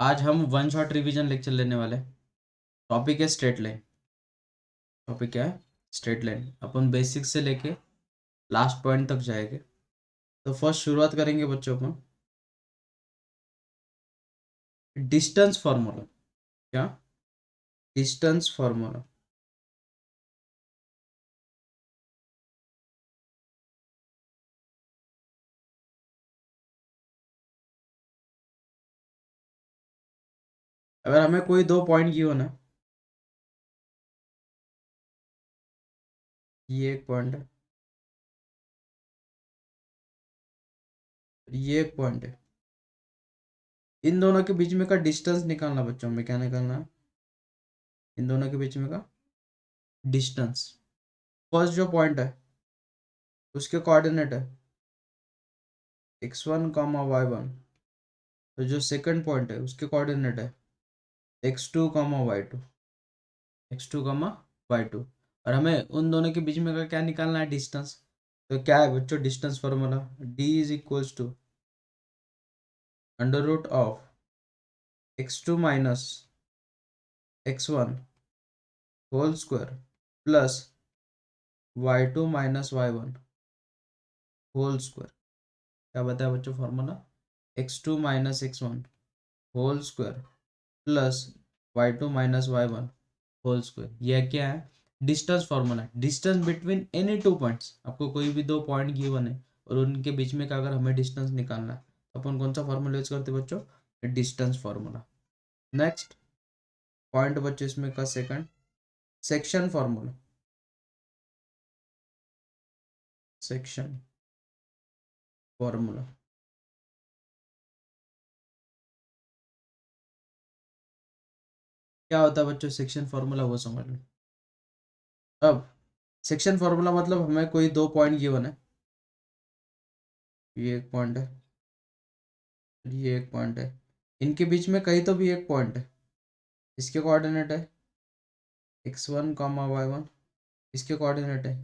आज हम one shot revision lecture लेने वाले हैं। टॉपिक है स्ट्रेट लाइन। टॉपिक क्या है? Straight line. अपन बेसिक से लेके लास्ट पॉइंट तक जाएंगे। तो फर्स्ट शुरुआत करेंगे बच्चों अपन डिस्टेंस फार्मूला। क्या? Distance formula. अगर हमें कोई दो पॉइंट गिवन है, ये एक पॉइंट है, ये एक पॉइंट है, इन दोनों के बीच में का डिस्टेंस निकालना बच्चों में। क्या निकालना है? इन दोनों के बीच में का डिस्टेंस। फर्स्ट जो पॉइंट है उसके कोऑर्डिनेट है x1 y1। तो जो सेकंड पॉइंट है उसके कोऑर्डिनेट है x2 y2। x2 y2। और हमें उन दोनों के बीच में का क्या निकालना है? डिस्टेंस। तो क्या है बच्चों distance formula? d is equals to under root of x2 minus x1 whole square plus y2 minus y1 whole square. क्या बताया बच्चों formula? x2 minus x1 whole square plus y2 minus y1 whole square. यह क्या है? Distance formula. Distance between any two points. आपको कोई भी दो पॉइंट गिवन है और उनके बीच में का अगर हमें डिस्टेंस निकालना है तो अपन कौन सा फॉर्मूला यूज करते हैं बच्चों? Distance formula. नेक्स्ट पॉइंट बच्चों इसमें का second section formula. Section formula क्या होता है बच्चों? सेक्शन फॉर्मूला वो समझ लो। अब सेक्शन फॉर्मूला मतलब हमें कोई दो पॉइंट गिवन है, ये एक पॉइंट है, ये एक पॉइंट है, इनके बीच में कहीं तो भी एक पॉइंट है। इसके कोऑर्डिनेट है x1 y1। इसके कोऑर्डिनेट है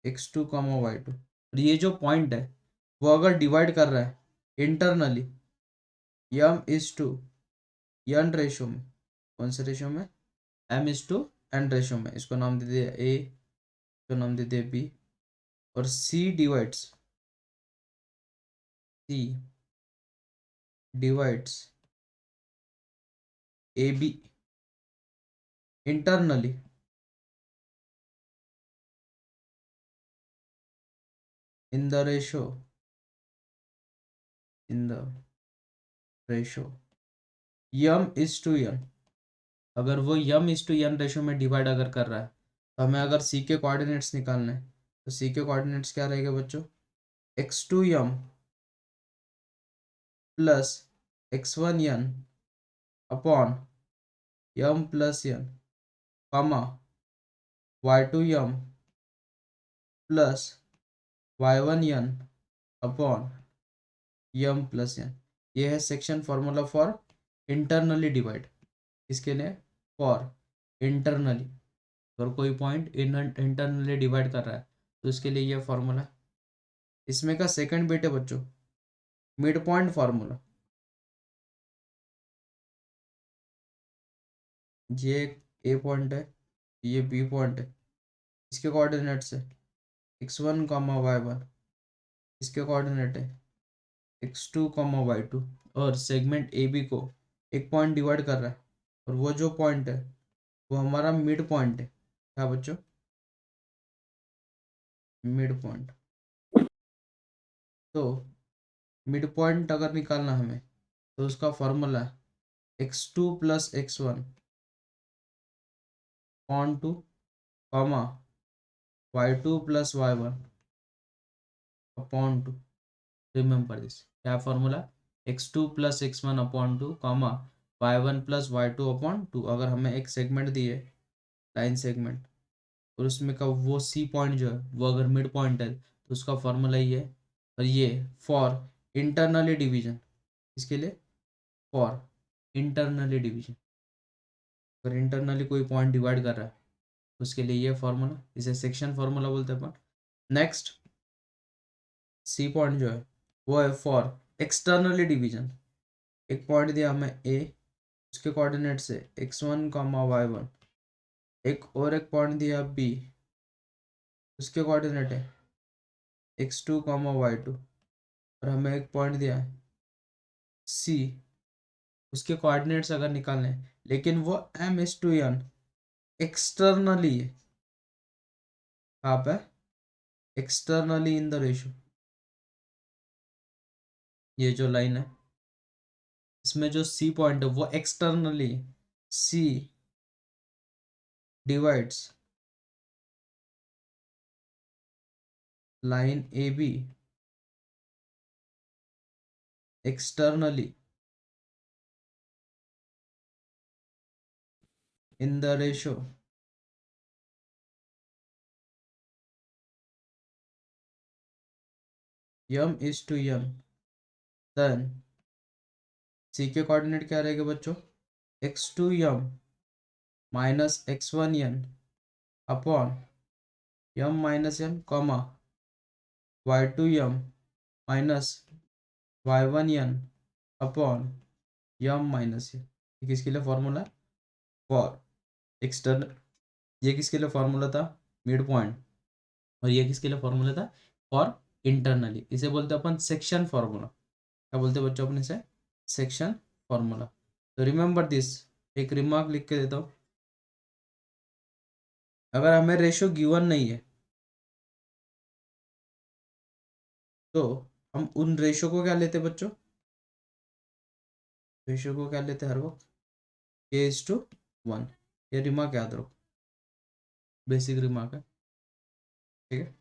x2 y2। और ये जो पॉइंट है वो अगर डिवाइड कर रहा है internally m is to n ratio में, कौन से रेशो में? m is to n ratio में। इसको नाम दे दिया a, इसको नाम दे दिया b। और c divides A B internally in the ratio in the ratio m is to n। अगर वो m is to n ratio में डिवाइड अगर कर रहा है तो हमें अगर c के कोऑर्डिनेट्स निकालने हैं तो c के कोऑर्डिनेट्स क्या रहेगा बच्चों? x2m plus x1n upon m plus n comma y2m plus y1n upon m plus n। ये है section formula for internally divide. इसके लिए फॉर इंटरनली, अगर कोई पॉइंट इंटरनली डिवाइड कर रहा है तो उसके लिए ये फॉर्मूला। इसमें का सेकंड बिट है बच्चों मिड पॉइंट फार्मूला। ये ए पॉइंट है, ये बी पॉइंट है, इसके कोऑर्डिनेट्स है x1 y1। इसके कोऑर्डिनेट है x2 y2। और सेगमेंट ए बी को एक पॉइंट डिवाइड कर रहा है और वो जो पॉइंट है वो हमारा मिड पॉइंट है। क्या बच्चों? Mid point. तो मिड पॉइंट अगर निकालना हमें तो उसका फॉर्मूला है x2 plus x1 upon two comma y2 plus y1 upon two. Remember this. क्या formula? x2 plus x1 upon two comma y1 plus y2 upon two. अगर हमें एक सेगमेंट दिए, लाइन सेगमेंट, और उसमें का वो सी पॉइंट जो है वो अगर मिड पॉइंट है तो उसका फॉर्मूला ये है। और ये फॉर इंटरनली डिवीजन। इसके लिए फॉर इंटरनली डिवीजन, अगर इंटरनली कोई पॉइंट डिवाइड कर रहा है तो उसके लिए ये फॉर्मूला, इसे सेक्शन फॉर्मूला बोलते हैं अपन। नेक्स्ट सी पॉइंट जो है वो है फॉर एक्सटर्नली डिवीजन। एक पॉइंट दिया हमें ए, उसके कोऑर्डिनेट से x1 कॉमा y1, एक पॉइंट दिया बी, उसके कोऑर्डिनेट है x2 कॉमा y2, और हमें एक पॉइंट दिया है सी, उसके कोऑर्डिनेट्स अगर निकालने हैं, लेकिन वो m/n एक्सटर्नली है। कहाँ पे? Externally in the ratio. ये जो लाइन है इसमें जो सी पॉइंट है वो externally, C divides line A B externally in the ratio m/n। Then C के कोऑर्डिनेट क्या रहेगा बच्चों? x2m minus x1n upon m-n comma y2m minus y1n upon m-n। ये किसके लिए फॉर्मूला है? For external. ये किसके लिए फॉर्मूला था? Mid point. और ये किसके लिए फॉर्मूला था? For internally. इसे बोलते हैं अपन सेक्शन फॉर्मूला। क्या बोलते हैं बच्चों अपने से? Section formula. तो रिमेंबर दिस, एक रिमार्क लिख के देता हूँ। अगर हमें रेशियो गिवन नहीं है तो हम उन रेशियो को क्या लेते हैं बच्चों? रेशियो को क्या लेते हैं हर वक्त? k/1। ये रिमार्क याद रखो, बेसिक रिमार्क है। ठीक है,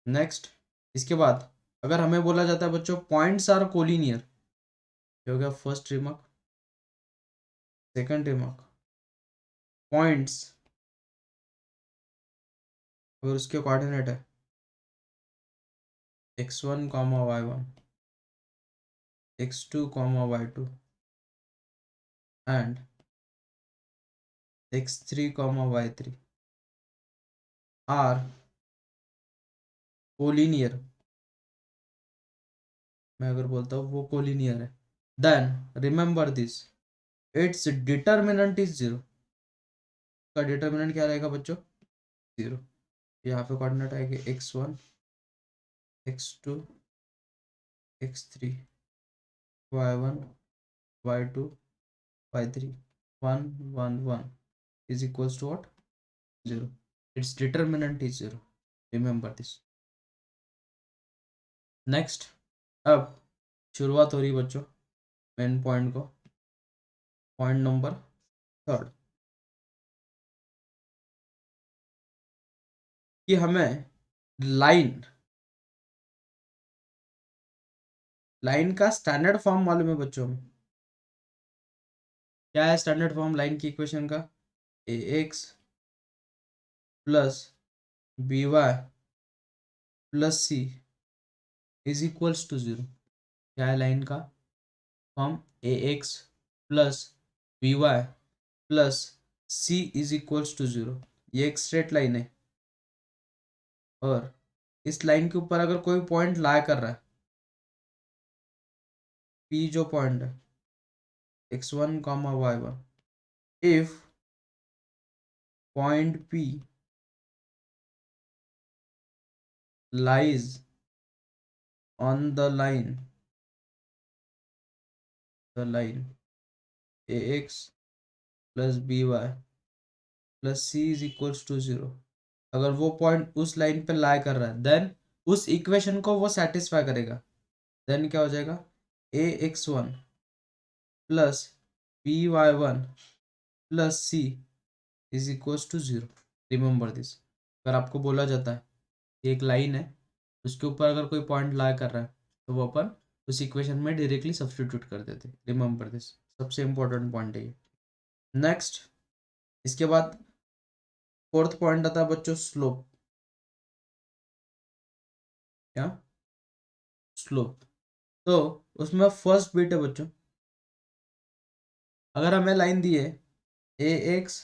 नेक्स्ट। इसके बाद अगर हमें बोला जाता है बच्चों पॉइंट्स आर कोलिनियर, ये हो गया first remark. Second remark, points अगर उसके कोऑर्डिनेट है x1 comma y1, x2 comma y2 and x3 comma y3 are collinear, मैं अगर बोलता हूँ वो कोलिनियर है, then remember this, it's determinant is zero. का डिटर्मिनेंट क्या रहेगा बच्चों? जीरो। यहाँ पे कोऑर्डिनेट आएगा x1, x2, x3, y1, y2, y3, 1 1 1 is equals to what? Zero. Its determinant is zero. Remember this. Next, अब शुरुआत हो रही बच्चों मेन पॉइंट को, पॉइंट नंबर थर्ड, कि हमें लाइन लाइन का स्टैंडर्ड फॉर्म मालूम है बच्चों में। क्या है स्टैंडर्ड फॉर्म लाइन की इक्वेशन का? ax plus by plus C is equals to zero. क्या है लाइन का form? ax plus by plus C is equals to zero. ये एक स्ट्रेट लाइन है और इस लाइन के ऊपर अगर कोई पॉइंट ला कर रहा है, पी जो पॉइंट है x1 comma y1, if point p lies on the line ax plus by plus C is equals to zero, अगर वो पॉइंट उस लाइन पे लाई कर रहा है देन उस इक्वेशन को वो सेटिस्फाई करेगा। देन क्या हो जाएगा? ax1 plus by1 plus C is equals to zero. Remember this. अगर आपको बोला जाता है कि एक लाइन है उसके ऊपर अगर कोई पॉइंट ला कर रहा है तो वो अपन उस इक्वेशन में डायरेक्टली सब्स्टिट्यूट कर देते। रिमेंबर दिस, सबसे इंपॉर्टेंट पॉइंट है ये। नेक्स्ट, इसके बाद फोर्थ पॉइंट आता है बच्चों स्लोप। क्या? स्लोप। तो उसमें फर्स्ट बिट है बच्चों, अगर हमें लाइन दी है ए x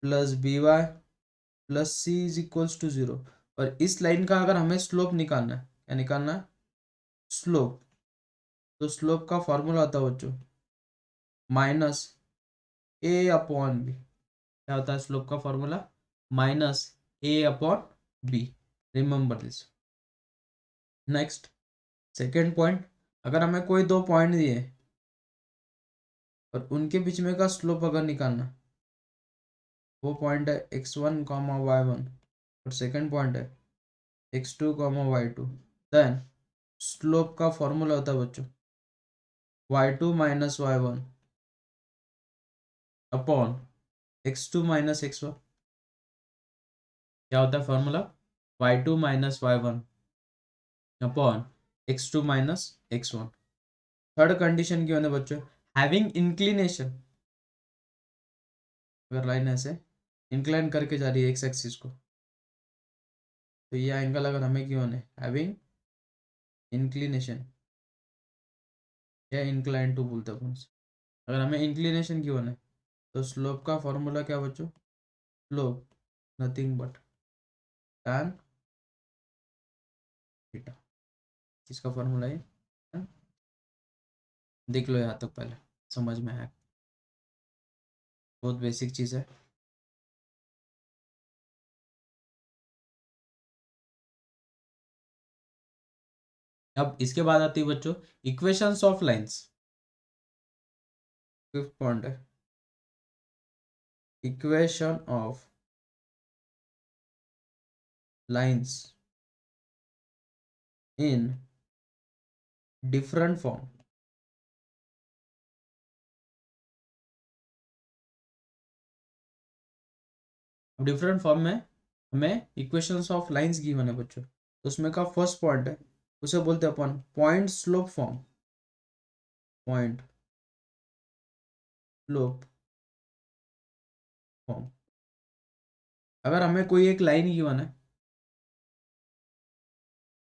plus B Y plus C is equals to zero, और इस लाइन का अगर हमें स्लोप निकालना है, क्या निकालना है? स्लोप। तो स्लोप का फॉर्मूला होता है बच्चों माइनस ए अपॉन बी। क्या होता है स्लोप का formula? Minus A upon B. Remember this. Next second point, अगर हमें कोई दो पॉइंट दिए और उनके बीच में का स्लोप अगर निकालना, वो पॉइंट है x1 कॉमा y1 और सेकेंड पॉइंट है x2 comma y2, then slope का फॉर्मूला होता है बच्चों y2 minus y1 upon x2 minus x1। क्या होता है formula? y2 minus y1 upon x2 minus x1। Third condition की होने बच्चों, हैविंग इंक्लिनेशन, अगर लाइन ऐसे इंक्लाइन करके जा रही है एक्स एक्सिस को, तो ये एंगल अगर हमें क्यों है हैविंग इंक्लिनेशन या इंक्लाइन टू बोलते हैं अपन उसे। अगर हमें इंक्लिनेशन क्यों है तो स्लोप का फॉर्मूला क्या बच्चों? Slope nothing but tan theta. इसका फॉर्मूला है, देख लो यहाँ तक पहले, समझ में है, बहुत बेसिक चीज़ है। अब इसके बाद आती है बच्चों equations of lines. Fifth point है equation of lines in different form. Different form में हमें इक्वेशंस ऑफ लाइंस गिवन है बच्चों, तो उसमें का फर्स्ट पॉइंट है, उसे बोलते हैं अपन point slope form. Point slope form. अगर हमें कोई एक लाइन गिवन है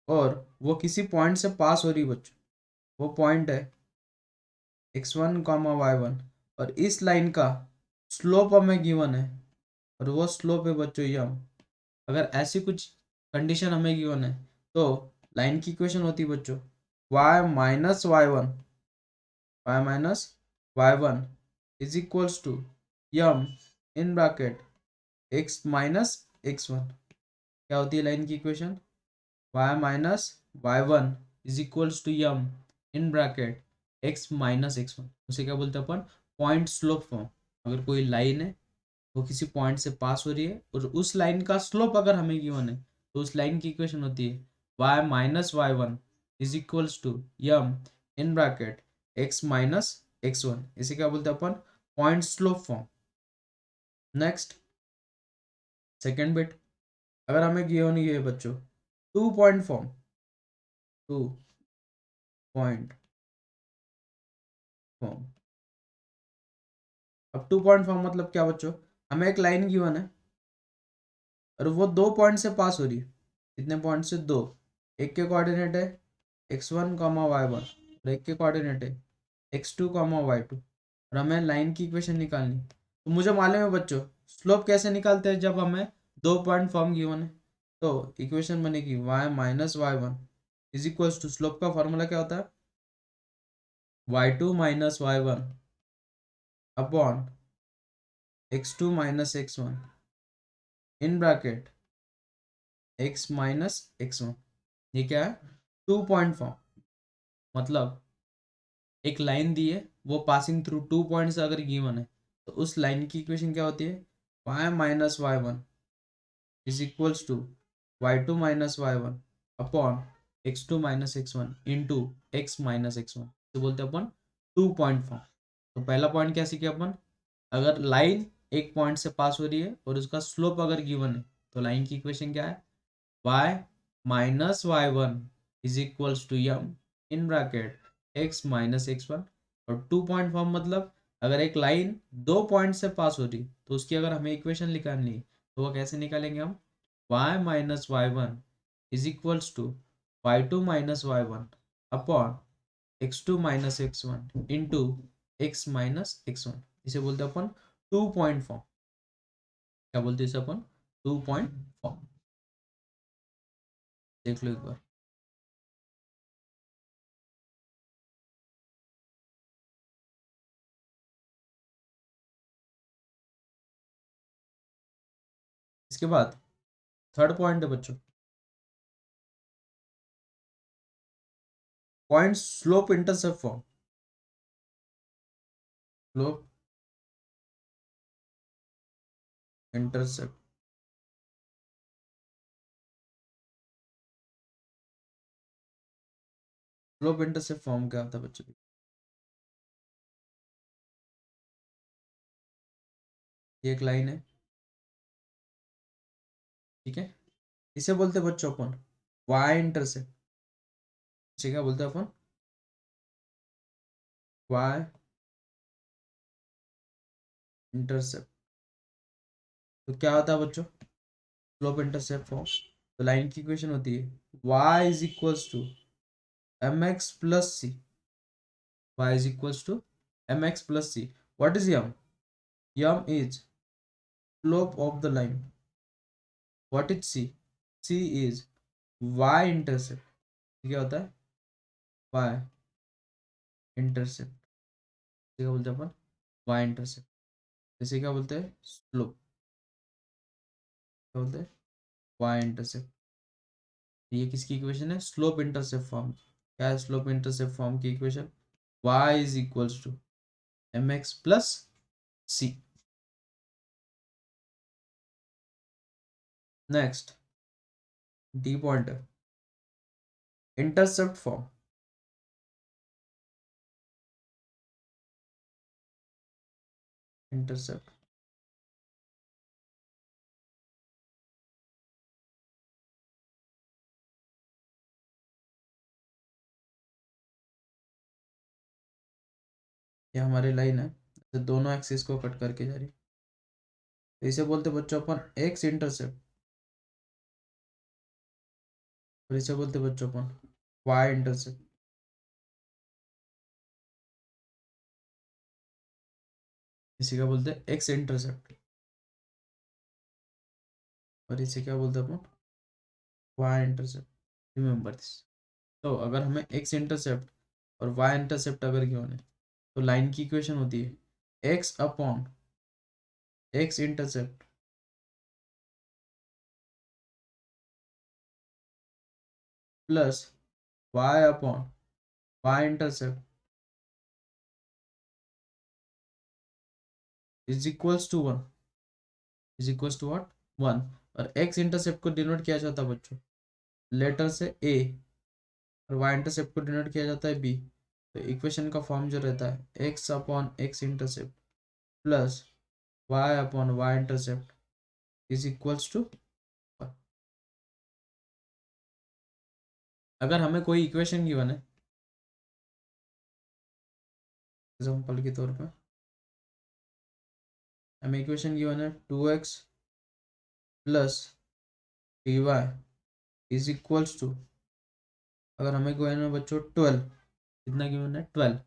और वो किसी पॉइंट से पास हो रही है बच्चों, वो पॉइंट है x1 कॉमा y1 और इस लाइन का स्लोप हमें गिवन है और वो स्लोप है बच्चों यम। अगर ऐसी कुछ कंडीशन हमें गिवन है तो लाइन की इक्वेशन होती है बच्चों y minus y1 is equals to Yama in bracket x minus x1। क्या होती है लाइन की equation? y minus y1 is equals to Yama in bracket x minus x1। उसे क्या बोलते हैं अपन? Point slope form. अगर कोई लाइन है वो किसी पॉइंट से पास हो रही है और उस लाइन का स्लोप अगर हमें गिवन है तो उस लाइन की इक्वेशन होती है y minus y1 is equals to Yama in bracket x minus x1। इसे क्या बोलते हैं अपन? Point slope form. Next second bit, अगर हमें गिवन ये है बच्चों two point form. Two point form. अब टू पॉइंट फॉर्म मतलब क्या बच्चों? हमें एक लाइन गिवन है और वो दो पॉइंट से पास हो रही है। कितने पॉइंट से? दो। एक के कोऑर्डिनेट है x1 कॉमा y1 और एक के कोऑर्डिनेट है x2 कॉमा y2 और हमें लाइन की इक्वेशन निकालनी। तो मुझे मालूम है बच्चों स्लोप कैसे निकालते हैं जब हमें दो पॉइंट फॉर्म गिवन है। तो इक्वेशन बनेगी y minus y1 is equals to slope का फॉर्मूला क्या होता है? y2 minus y1 upon x2 minus x1 in bracket x minus x1। ये क्या है? Two point form. मतलब एक लाइन दी है वो पासिंग थ्रू टू पॉइंट्स अगर गिवन है तो उस लाइन की इक्वेशन क्या होती है? y minus y1 is equals to y2 minus y1 upon x2 minus x1 into x minus x1। तो बोलते हैं अपन टू पॉइंट फॉर्म। तो पहला पॉइंट क्या सीखे अपन? अगर लाइन एक पॉइंट से पास हो रही है और उसका स्लोप अगर गिवन है तो लाइन की इक्वेशन क्या है? y minus y1 is equals to Yama in bracket x minus x1। और टू पॉइंट फॉर्म मतलब अगर एक लाइन दो पॉइंट से पास हो रही तो उसकी अगर हमें इक्वेशन निकालनी है तो वो कैसे निकालेंगे हम? y minus y1 is equals to y2 minus y1 upon x2 minus x1 into x minus x1। इसे बोलते हैं अपन टू पॉइंट फॉर्म। क्या बोलते हैं इसे अपन? To point form. देख लो एक बार। इसके बाद थर्ड पॉइंट है बच्चों, point slope intercept form. Slope intercept, slope intercept form क्या होता है बच्चों? ये एक लाइन है, ठीक है, इसे बोलते हैं बच्चों अपन वाई इंटरसेप्ट। इसे क्या बोलते हैं अपन? Y intercept. तो क्या होता है बच्चों स्लोप इंटरसेप्ट फॉर्म? तो लाइन की इक्वेशन होती है y is equals to M x plus C. y is equals to mx plus c. What is m? M is slope of the line. What is c? C is y intercept. क्या होता है y intercept? इसे क्या बोलते हैं अपन? y intercept। इसे क्या बोलते हैं? स्लोप। क्या बोलते हैं? y intercept। ये किसकी इक्वेशन है? Slope intercept form. क्या है स्लोप इंटरसेप्ट फॉर्म की equation? y is equals to mx plus c। Next D point है इंटरसेप्ट फॉर्म। इंटरसेप्ट, ये हमारी लाइन है, तो दोनों एक्सिस को कट करके जा रही है। तो इसे बोलते बच्चों अपन एक्स इंटरसेप्ट, और इसे बोलते बच्चों अपन वाई इंटरसेप्ट। इसे क्या बोलते हैं? X intercept. और इसे क्या बोलते हैं अपन? Y intercept. Remember this. तो अगर हमें एक्स इंटरसेप्ट और वाई इंटरसेप्ट अगर गिवन है, तो लाइन की इक्वेशन होती है x upon x intercept plus Y upon Y intercept is equals to one. Is equals to what? One. और एक्स इंटरसेप्ट को डिनोट किया जाता है बच्चों लेटर से ए, और वाई इंटरसेप्ट को डिनोट किया जाता है बी। तो इक्वेशन का फॉर्म जो रहता है x upon x intercept plus Y upon Y intercept is equals to. अगर हमें कोई इक्वेशन गिवन है, एग्जाम्पल के तौर पे हमें इक्वेशन गिवन है 2x plus D Y is equals to, अगर हमें गिवन है बच्चों 12, कितना गिवन है? 12।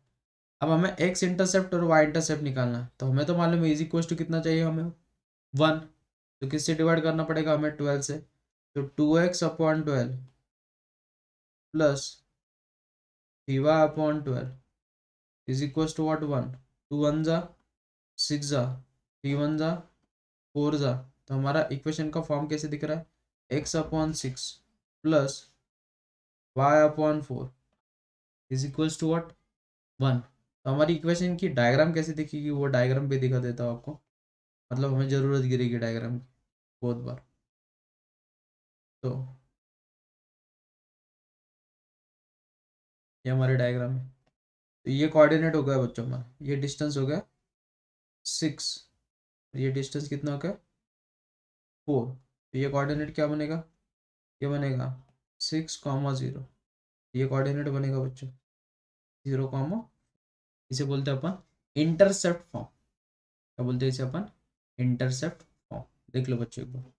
अब हमें एक्स इंटरसेप्ट और वाई इंटरसेप्ट निकालना है, तो हमें तो मालूम है इज इक्वल्स टू कितना चाहिए हमें? 1। तो किससे डिवाइड करना पड़ेगा हमें? 12 से। तो 2x upon 12 plus D Y upon 12 is equals to what? 1। 2 1 जा 6 जा, 3 1 जा 4 जा। तो हमारा इक्वेशन का फॉर्म कैसे दिख रहा है? X upon 6 plus Y upon 4 is equals to what? 1। तो हमारी इक्वेशन की डायग्राम कैसे दिखेगी, वो डायग्राम पे दिखा देता हूँ आपको, मतलब हमें ज़रूरत गिरेगी डायग्राम की बहुत बार। तो ये हमारे डायग्राम है। तो ये कोऑर्डिनेट हो गया बच्चों हमारा, ये डिस्टेंस हो गया 6, ये डिस्टेंस कितना हो गया? 4। तो ये कोऑर्डिनेट क्या बनेगा? ये बनेगा 6, 0। ये कोऑर्डिनेट बनेगा बच्चों 0, इसे बोलते हैं अपन इंटरसेप्ट फॉर्म। क्या बोलते हैं इसे अपन? Intercept form. देख लो बच्चों एक बार।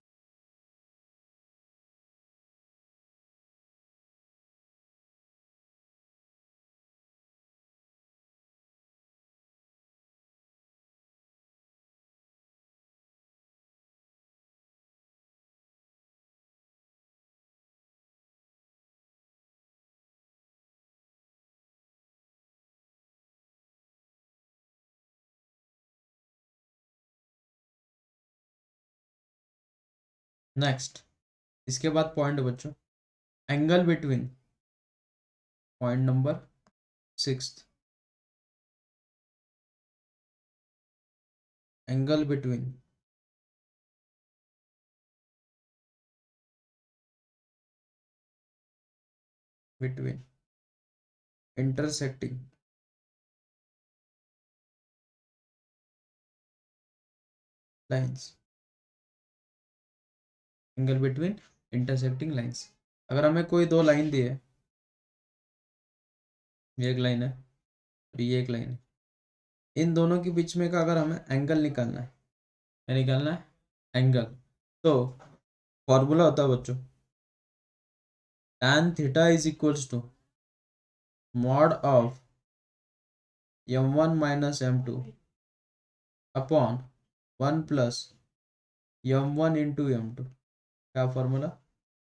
नेक्स्ट, इसके बाद पॉइंट बच्चों, angle between, point number 6, angle between between intersecting lines, angle between intersecting lines. अगर हमें कोई दो लाइन दी है, ये एक लाइन है और ये एक लाइन है, इन दोनों के बीच में का अगर हमें एंगल निकालना है, क्या निकालना है, एंगल, तो फॉर्मूला होता है बच्चों, tan theta is equals to mod of m1 minus m2 upon 1 plus m1 into m2। क्या formula,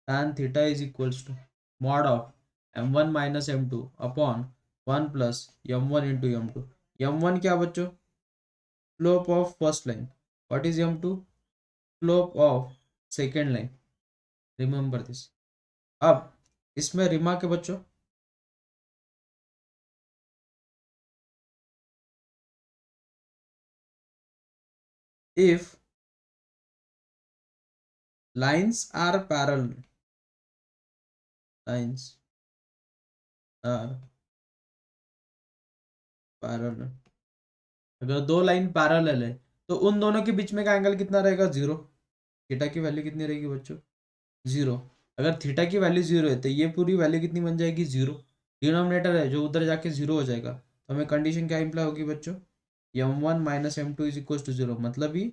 tan theta is equals to mod of m1 minus m2 upon 1 plus m1 into m2। m1 क्या बच्चों, slope of first line, what is m2, slope of second line, remember this. अब इसमें remark है बच्चों, if lines are parallel, lines are parallel, अगर दो line parallel है तो उन दोनों के बीच में का एंगल कितना रहेगा, जीरो। थीटा की वैल्यू कितनी रहेगी बच्चों, जीरो। अगर थीटा की वैल्यू जीरो है तो ये पूरी वैल्यू कितनी बन जाएगी, जीरो। डिनोमिनेटर है जो उधर जाके जीरो हो जाएगा, तो हमें कंडीशन क्या इंप्लाई होगी बच्चों, m1 minus m2 is equals to zero, मतलब ही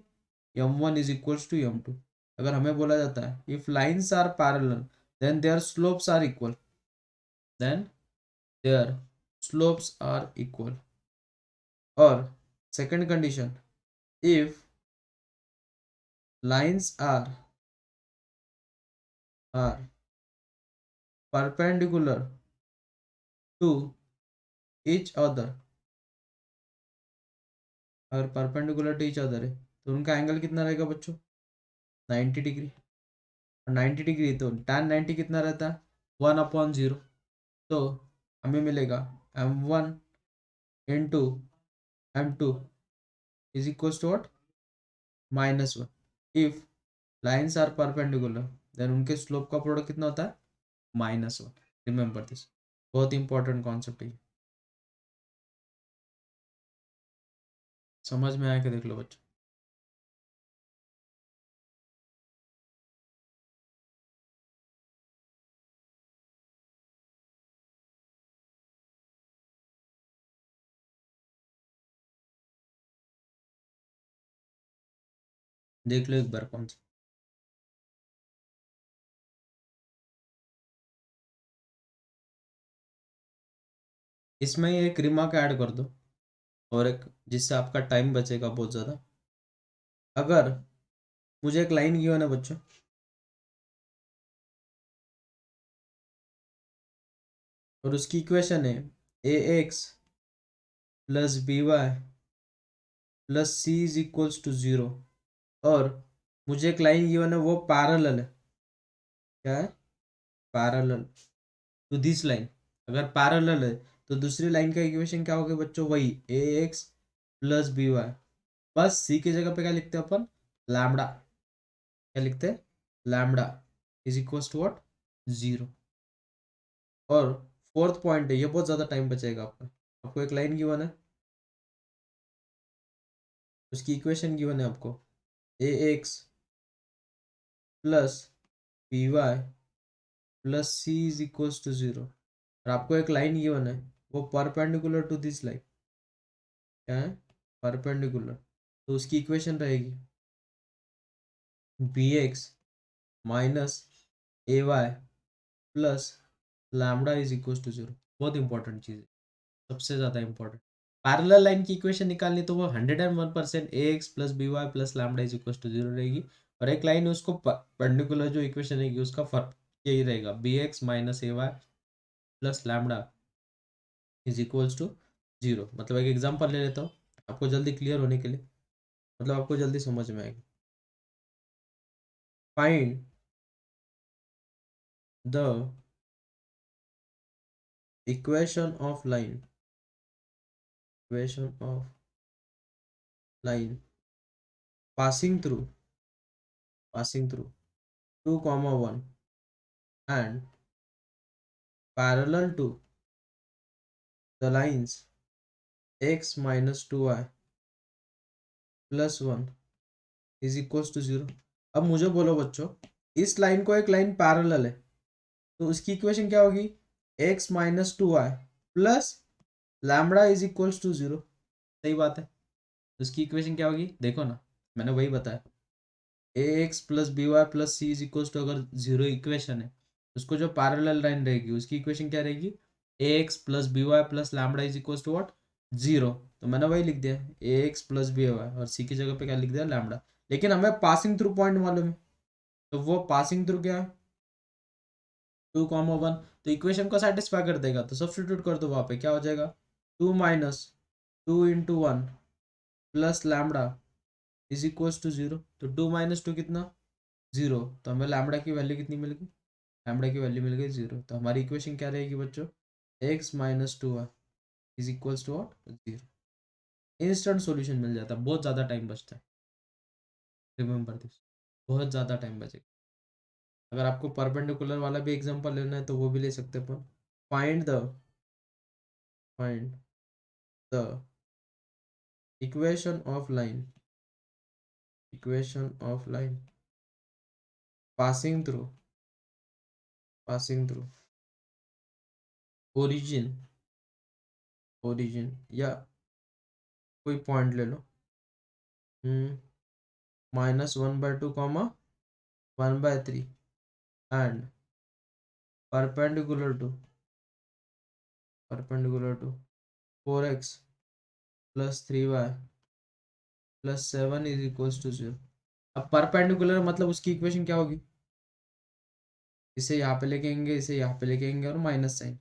m1 is equals to m2। अगर हमें बोला जाता है if lines are parallel then their slopes are equal, then their slopes are equal. और second condition, if lines are perpendicular to each other, अगर perpendicular to each other है तो उनका एंगल कितना रहेगा बच्चों, 90 डिग्री। और 90 डिग्री तो tan 90 कितना रहता है, 1/0। तो हमें मिलेगा m1 into m2 is equal to what, -1। If lines are perpendicular then उनके स्लोप का प्रोडक्ट कितना होता है, -1। रिमेंबर दिस, बहुत इंपॉर्टेंट कॉन्सेप्ट है, समझ में आया कि देख लो बच्चों। देख लो एक बार कौन सा, इसमें एक रिमार्क ऐड कर दो और एक, जिससे आपका टाइम बचेगा बहुत ज़्यादा। अगर मुझे एक लाइन गिवन है बच्चों, और उसकी इक्वेशन है ए x plus B Y plus C is equals to zero, और मुझे एक लाइन गिवन है वो पैरेलल है, क्या है, पैरेलल टू दिस लाइन। अगर पैरेलल है तो दूसरी लाइन का इक्वेशन क्या होगा बच्चों, वही ए एक्स प्लस बी वाई, बस सी की जगह पे क्या लिखते हैं अपन, लैम्बडा। क्या लिखते हैं, lambda is equals to what, zero. और फोर्थ पॉइंट है, ये बहुत ज़्यादा टाइम बचेगा आपका। आपको एक लाइन गिवन है, उसकी इक्वेशन गिवन है आपको, a x plus B Y plus C is equals to zero, और आपको एक लाइन गिवन है वो परपेंडिकुलर टू दिस लाइन, क्या है, परपेंडिकुलर। तो उसकी इक्वेशन रहेगी b x minus A Y plus lambda is equals to zero. बहुत इंपॉर्टेंट चीज़ है, सबसे ज़्यादा इंपॉर्टेंट। पैरेलल लाइन की इक्वेशन निकालनी तो वो 101% a x plus B Y plus lambda is equal to zero रहेगी। और एक लाइन उसको परपेंडिकुलर जो इक्वेशन रहेगी उसका फर्क यही रहेगा, B x minus A Y plus lambda is equals to zero. मतलब एक एग्जांपल ले लेता हूँ आपको जल्दी क्लियर होने के लिए, मतलब आपको जल्दी समझ में आएगा। Find the equation of line, equation of line passing through 2 comma 1 and parallel to the lines x minus 2y plus 1 is equals to 0। अब मुझे बोलो बच्चों, इस लाइन को एक लाइन पैरेलल है तो उसकी इक्वेशन क्या होगी, x minus 2y plus lambda is equals to 0। सही बात है, उसकी इक्वेशन क्या होगी, देखो ना, मैंने वही बताया, A x plus B Y plus C is equals to, अगर 0 इक्वेशन है उसको जो पैरेलल लाइन रहेगी उसकी इक्वेशन क्या रहेगी, A x plus B Y plus lambda is equals to what, 0। तो मैंने वही लिख दिया, A x plus B Y, और सी की जगह पे क्या लिख दिया, लैम्बडा। लेकिन हमें पासिंग थ्रू पॉइंट मालूम है, तो वो पासिंग थ्रू क्या है, 2,1। तो इक्वेशन को सेटिस्फाई कर देगा, तो सब्स्टिट्यूट कर दो वहाँ पे, क्या हो जाएगा, 2 minus 2 × 1 plus lambda is equals to 0। तो 2 माइनस 2 कितना, 0। तो हमें लैम्बडा की वैल्यू कितनी मिल गई, लैम्बडा की वैल्यू मिल गई 0। तो हमारी इक्वेशन क्या रहेगी बच्चों, x minus 2y is equals to what, 0। Instant solution मिल जाता है, बहुत ज़्यादा टाइम बचता है, रिमेंबर दिस, बहुत ज़्यादा टाइम बचेगा। अगर आपको परपेंडिकुलर वाला भी एग्जांपल लेना है तो वो भी ले सकते हैं अपन। Find the equation of line, equation of line passing through, passing through origin, origin या कोई पॉइंट ले लो, -1/2 comma 1/3 and perpendicular to 4x plus 3y प्लस 7 इज इक्वल्स टू 0। अब परपेंडिकुलर मतलब उसकी इक्वेशन क्या होगी, इसे यहाँ पे लेके आएंगे, इसे यहाँ पे लेके आएंगे और minus sign,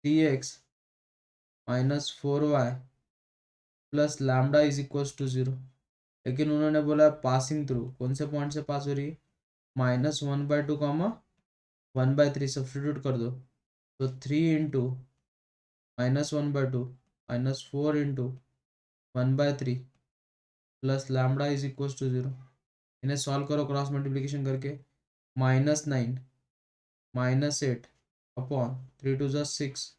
3x minus 4y plus lambda is equals to 0। लेकिन उन्होंने बोला पासिंग थ्रू, कौन से पॉइंट से पास हो रही है, -1/2 कॉमा 1/3, सब्सटीट्यूट कर दो। तो 3 × -1/2 -4 × 1/3 plus lambda is equals to 0। इन्हें सॉल्व करो क्रॉस मल्टीप्लिकेशन करके, -9 -8 upon 3 × 2 = 6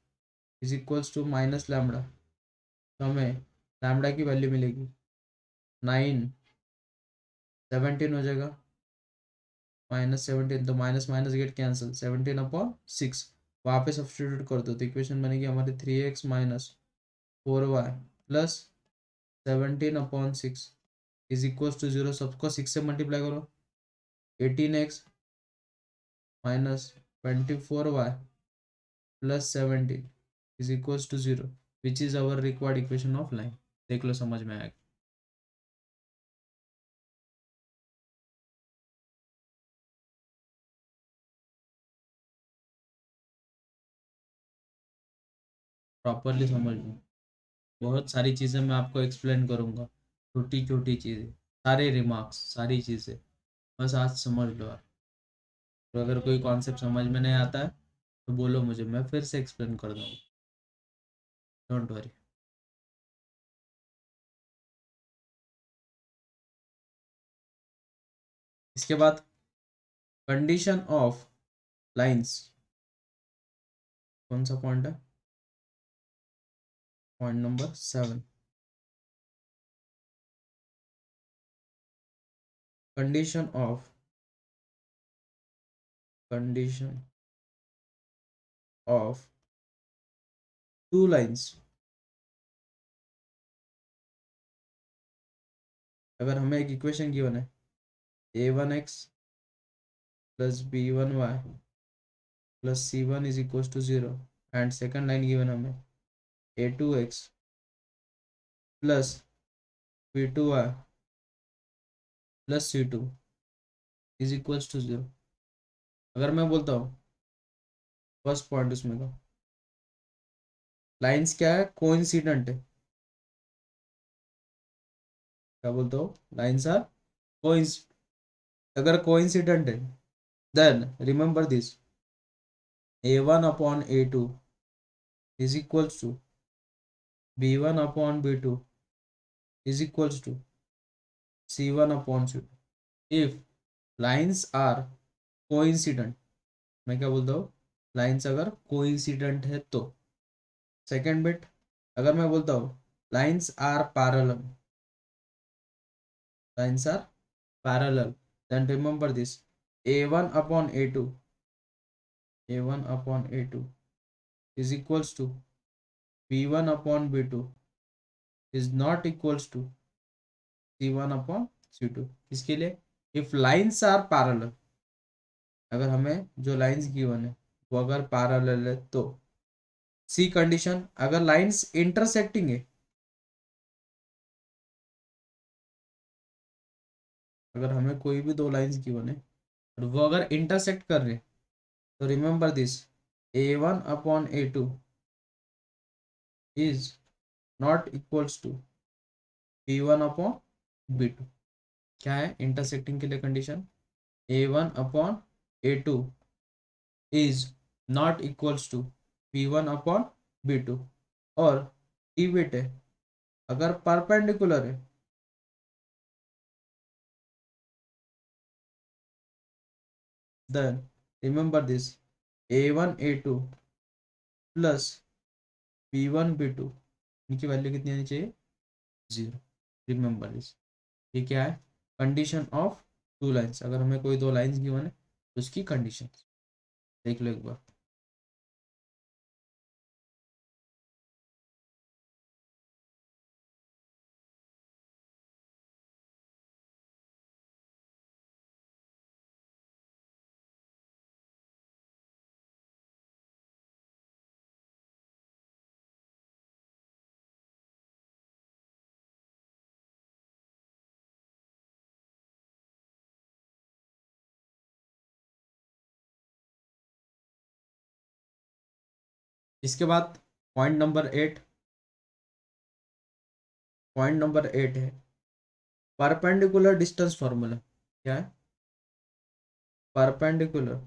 is equals to minus lambda. तो हमें लैम्बडा की वैल्यू मिलेगी 9, 17 हो जाएगा, -17, तो माइनस माइनस गेट कैंसिल, 17/6 वहाँ पे सब्सटीट्यूट कर दो, तो इक्वेशन बनेगी हमारी 3x minus 4y plus 17/6 is equals to 0। सबको 6 से मल्टीप्लाई करो, 18x minus 24y plus 17 is equals to 0, which is our required equation of line. देख लो समझ में आएगा। प्रॉपरली समझ लो, बहुत सारी चीज़ें मैं आपको एक्सप्लेन करूँगा, छोटी छोटी चीज़ें, सारे रिमार्क्स, सारी चीज़ें, बस आज समझ लो आप। तो अगर कोई कॉन्सेप्ट समझ में नहीं आता है तो बोलो मुझे, मैं फिर से एक्सप्लेन कर दूँगा, डोंट वरी। इसके बाद कंडीशन ऑफ लाइंस, कौन सा पॉइंट है, point number 7, condition of, condition of two lines. अगर हमें एक इक्वेशन गिवन है, a1x plus b1y plus c1 is equal to 0, and second line given हमें a2x plus b2y plus c2 is equals to 0। अगर मैं बोलता हूँ फर्स्ट पॉइंट उसमें का, लाइंस क्या है, कोइंसिडेंट है, क्या बोलता हूँ, लाइंस आर कोइंस अगर कोइंसिडेंट है, then remember this, a1/a2 is equals to b1/b2 is equals to c1/c2 if lines are coincident। मैं क्या बोलता हूँ, लाइन्स अगर कोइंसिडेंट है तो। सेकेंड बिट, अगर मैं बोलता हूँ lines are parallel, lines are parallel, then remember this, a1/a2 a1/a2 is equals to b1/b2 is not equals to c1/c2। इसके लिए इफ लाइन्स आर पैरेलल, अगर हमें जो लाइन्स गिवन है वो अगर पैरेलल है तो। सी कंडीशन, अगर लाइन्स इंटरसेक्टिंग है, अगर हमें कोई भी दो लाइन्स गिवन है और वो अगर इंटरसेक्ट कर रहे हैं, तो remember this, a1/a2 is not equals to b1/b2। क्या है इंटरसेक्टिंग के लिए condition, a1/a2 is not equals to b1/b2। और डी बिट है, अगर परपेंडिकुलर है, then remember this, a1/a2 plus b1/b2, इनकी वैल्यू कितनी आनी चाहिए, 0। रिमेंबर दिस, ये क्या है, कंडीशन ऑफ टू लाइन्स। अगर हमें कोई दो लाइन्स गिवन है तो उसकी कंडीशन देख लो एक बार। इसके बाद पॉइंट नंबर 8 है परपेंडिकुलर डिस्टेंस फॉर्मूला। क्या है, परपेंडिकुलर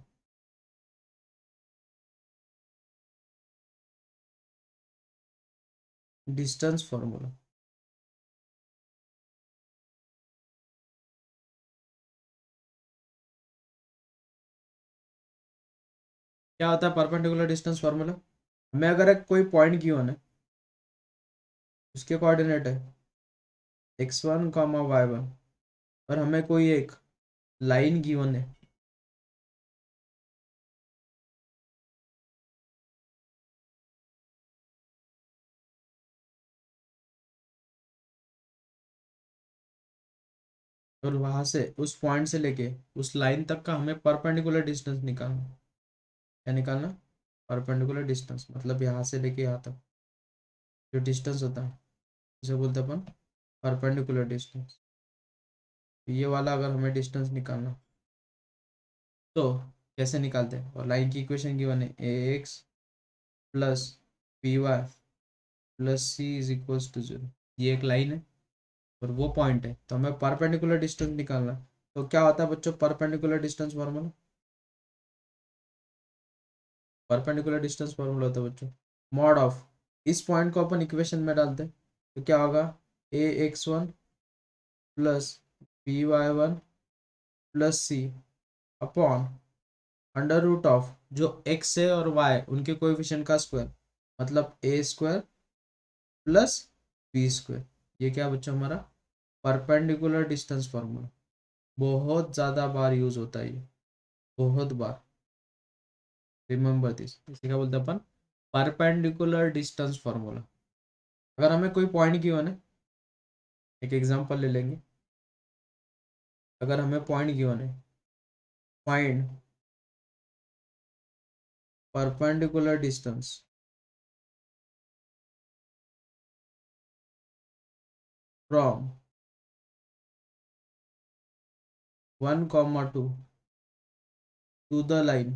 डिस्टेंस फॉर्मूला। क्या होता है परपेंडिकुलर डिस्टेंस फॉर्मूला, हमें अगर एक कोई पॉइंट गिवन है, उसके कोऑर्डिनेट है x1, y1, और हमें कोई एक लाइन गिवन है, और वहां से उस पॉइंट से लेके उस लाइन तक का हमें परपेंडिकुलर डिस्टेंस निकालना। क्या निकालना, परपेंडिकुलर डिस्टेंस, मतलब यहाँ से लेके यहाँ तक जो डिस्टेंस होता है उसे बोलते हैं अपन परपेंडिकुलर डिस्टेंस। ये वाला अगर हमें डिस्टेंस निकालना तो कैसे निकालते हैं, और लाइन की इक्वेशन गिवन है ax plus by plus C is equals to 0। ये एक लाइन है और वो पॉइंट है, तो हमें परपेंडिकुलर डिस्टेंस निकालना है। तो क्या होता है बच्चों perpendicular distance formula, perpendicular distance formula होता है बच्चों मॉड ऑफ, इस पॉइंट को अपन इक्वेशन में डालते हैं तो क्या होगा, ax1 plus by1 plus C upon under root of जो x है और y उनके कोएफिशिएंट का स्क्वायर, मतलब a² प्लस b²। ये क्या बच्चों हमारा परपेंडिकुलर डिस्टेंस फॉर्मूला, बहुत ज़्यादा बार यूज होता है ये, बहुत बार। रिमेंबर दिस, इसे क्या बोलते हैं अपन, परपेंडिकुलर डिस्टेंस फॉर्मूला। अगर हमें कोई पॉइंट गिवन है, एक एग्जांपल ले लेंगे, अगर हमें पॉइंट गिवन है, find perpendicular distance from 1, 2 to the line,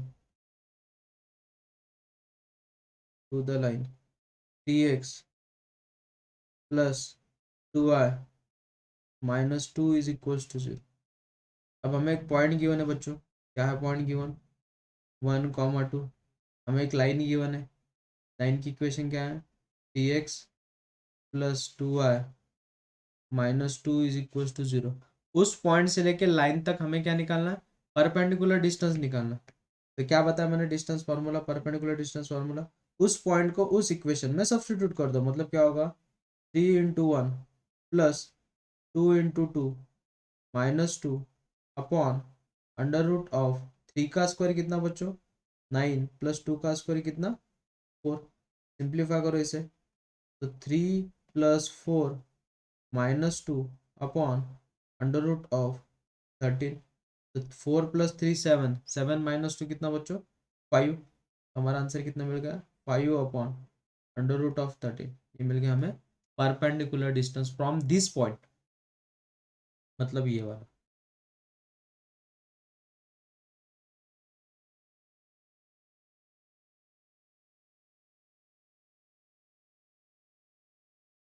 to the line dx plus 2i minus 2 is equals to 0। अब हमें एक पॉइंट गिवन है बच्चों, क्या है पॉइंट गिवन, 1, 2। हमें एक लाइन गिवन है, लाइन की इक्वेशन क्या है, 3x + 2y - 2 = 0। उस पॉइंट से लेके लाइन तक हमें क्या निकालना है, परपेंडिकुलर डिस्टेंस निकालना। तो क्या बताया मैंने, distance formula, perpendicular distance formula. उस पॉइंट को उस इक्वेशन में सब्स्टिट्यूट कर दो, मतलब क्या होगा, 3 × 1 + 2 × 2 -2 अपॉन √3 का स्क्वायर कितना बच्चों, 9 + 2 का स्क्वायर कितना, 4। सिंप्लीफाई करो इसे, तो 3 + 4 -2 अपॉन √13। तो 4 + 3 7, 7 -2 कितना बच्चों, 5। हमारा आंसर कितना मिल गया, 5 अपॉन √13। ये मिल गया हमें perpendicular distance from this point, मतलब ये वाला।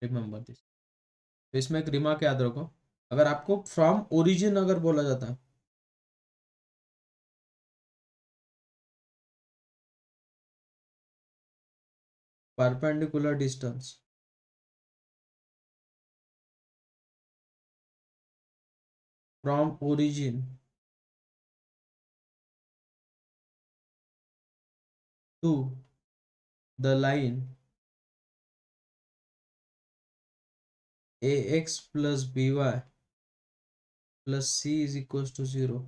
Remember this. तो इसमें एक रिमार्क याद रखो, अगर आपको फ्रॉम ओरिजिन अगर बोला जाता है, perpendicular distance from origin to the line ax + by + c = 0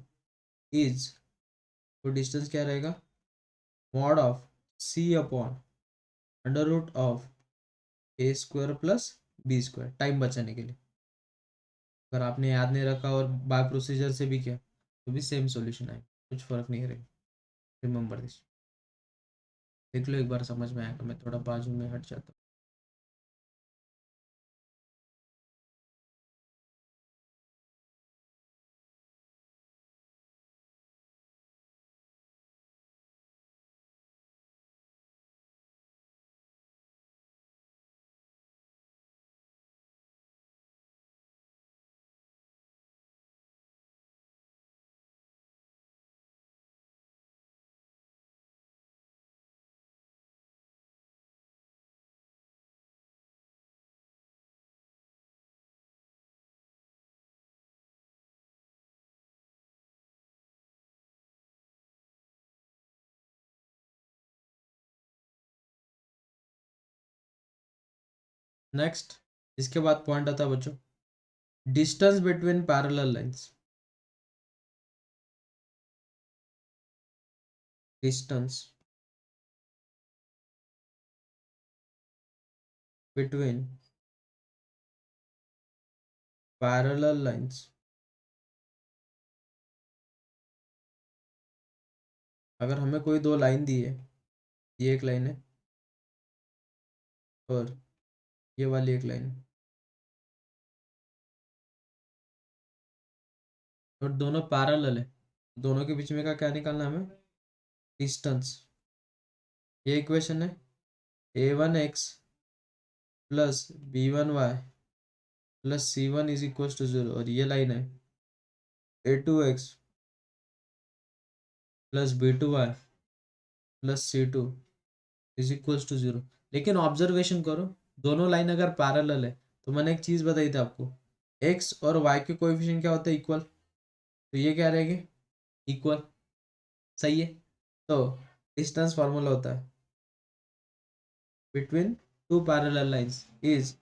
is, तो डिस्टेंस क्या रहेगा, mod of c upon √a² + b², time बचाने के लिए। अगर आपने याद नहीं रखा और बाय प्रोसीजर से भी किया तो भी सेम सॉल्यूशन आएगा, कुछ फर्क नहीं करेगा। रिमेंबर दिस, देख लो एक बार समझ में आएगा। मैं थोड़ा बाजू में हट जाता हूँ। नेक्स्ट, इसके बाद पॉइंट आता है बच्चों, distance between parallel lines. Distance between parallel lines. अगर हमें कोई दो लाइन दी है, ये एक लाइन है और ये वाली एक लाइन है, और दोनों पैरेलल है, दोनों के बीच में का क्या निकालना है हमें, डिस्टेंस। ये इक्वेशन है, a1x + b1y + c1 = 0, और ये लाइन है a2x + b2y + c2 = 0। लेकिन ऑब्जर्वेशन करो, दोनों लाइन अगर पैरेलल है तो मैंने एक चीज बताई थी आपको, x और y के कोएफिशिएंट क्या होते हैं, इक्वल। तो ये क्या रहेगी, इक्वल, सही है। तो डिस्टेंस फार्मूला होता है between two parallel lines is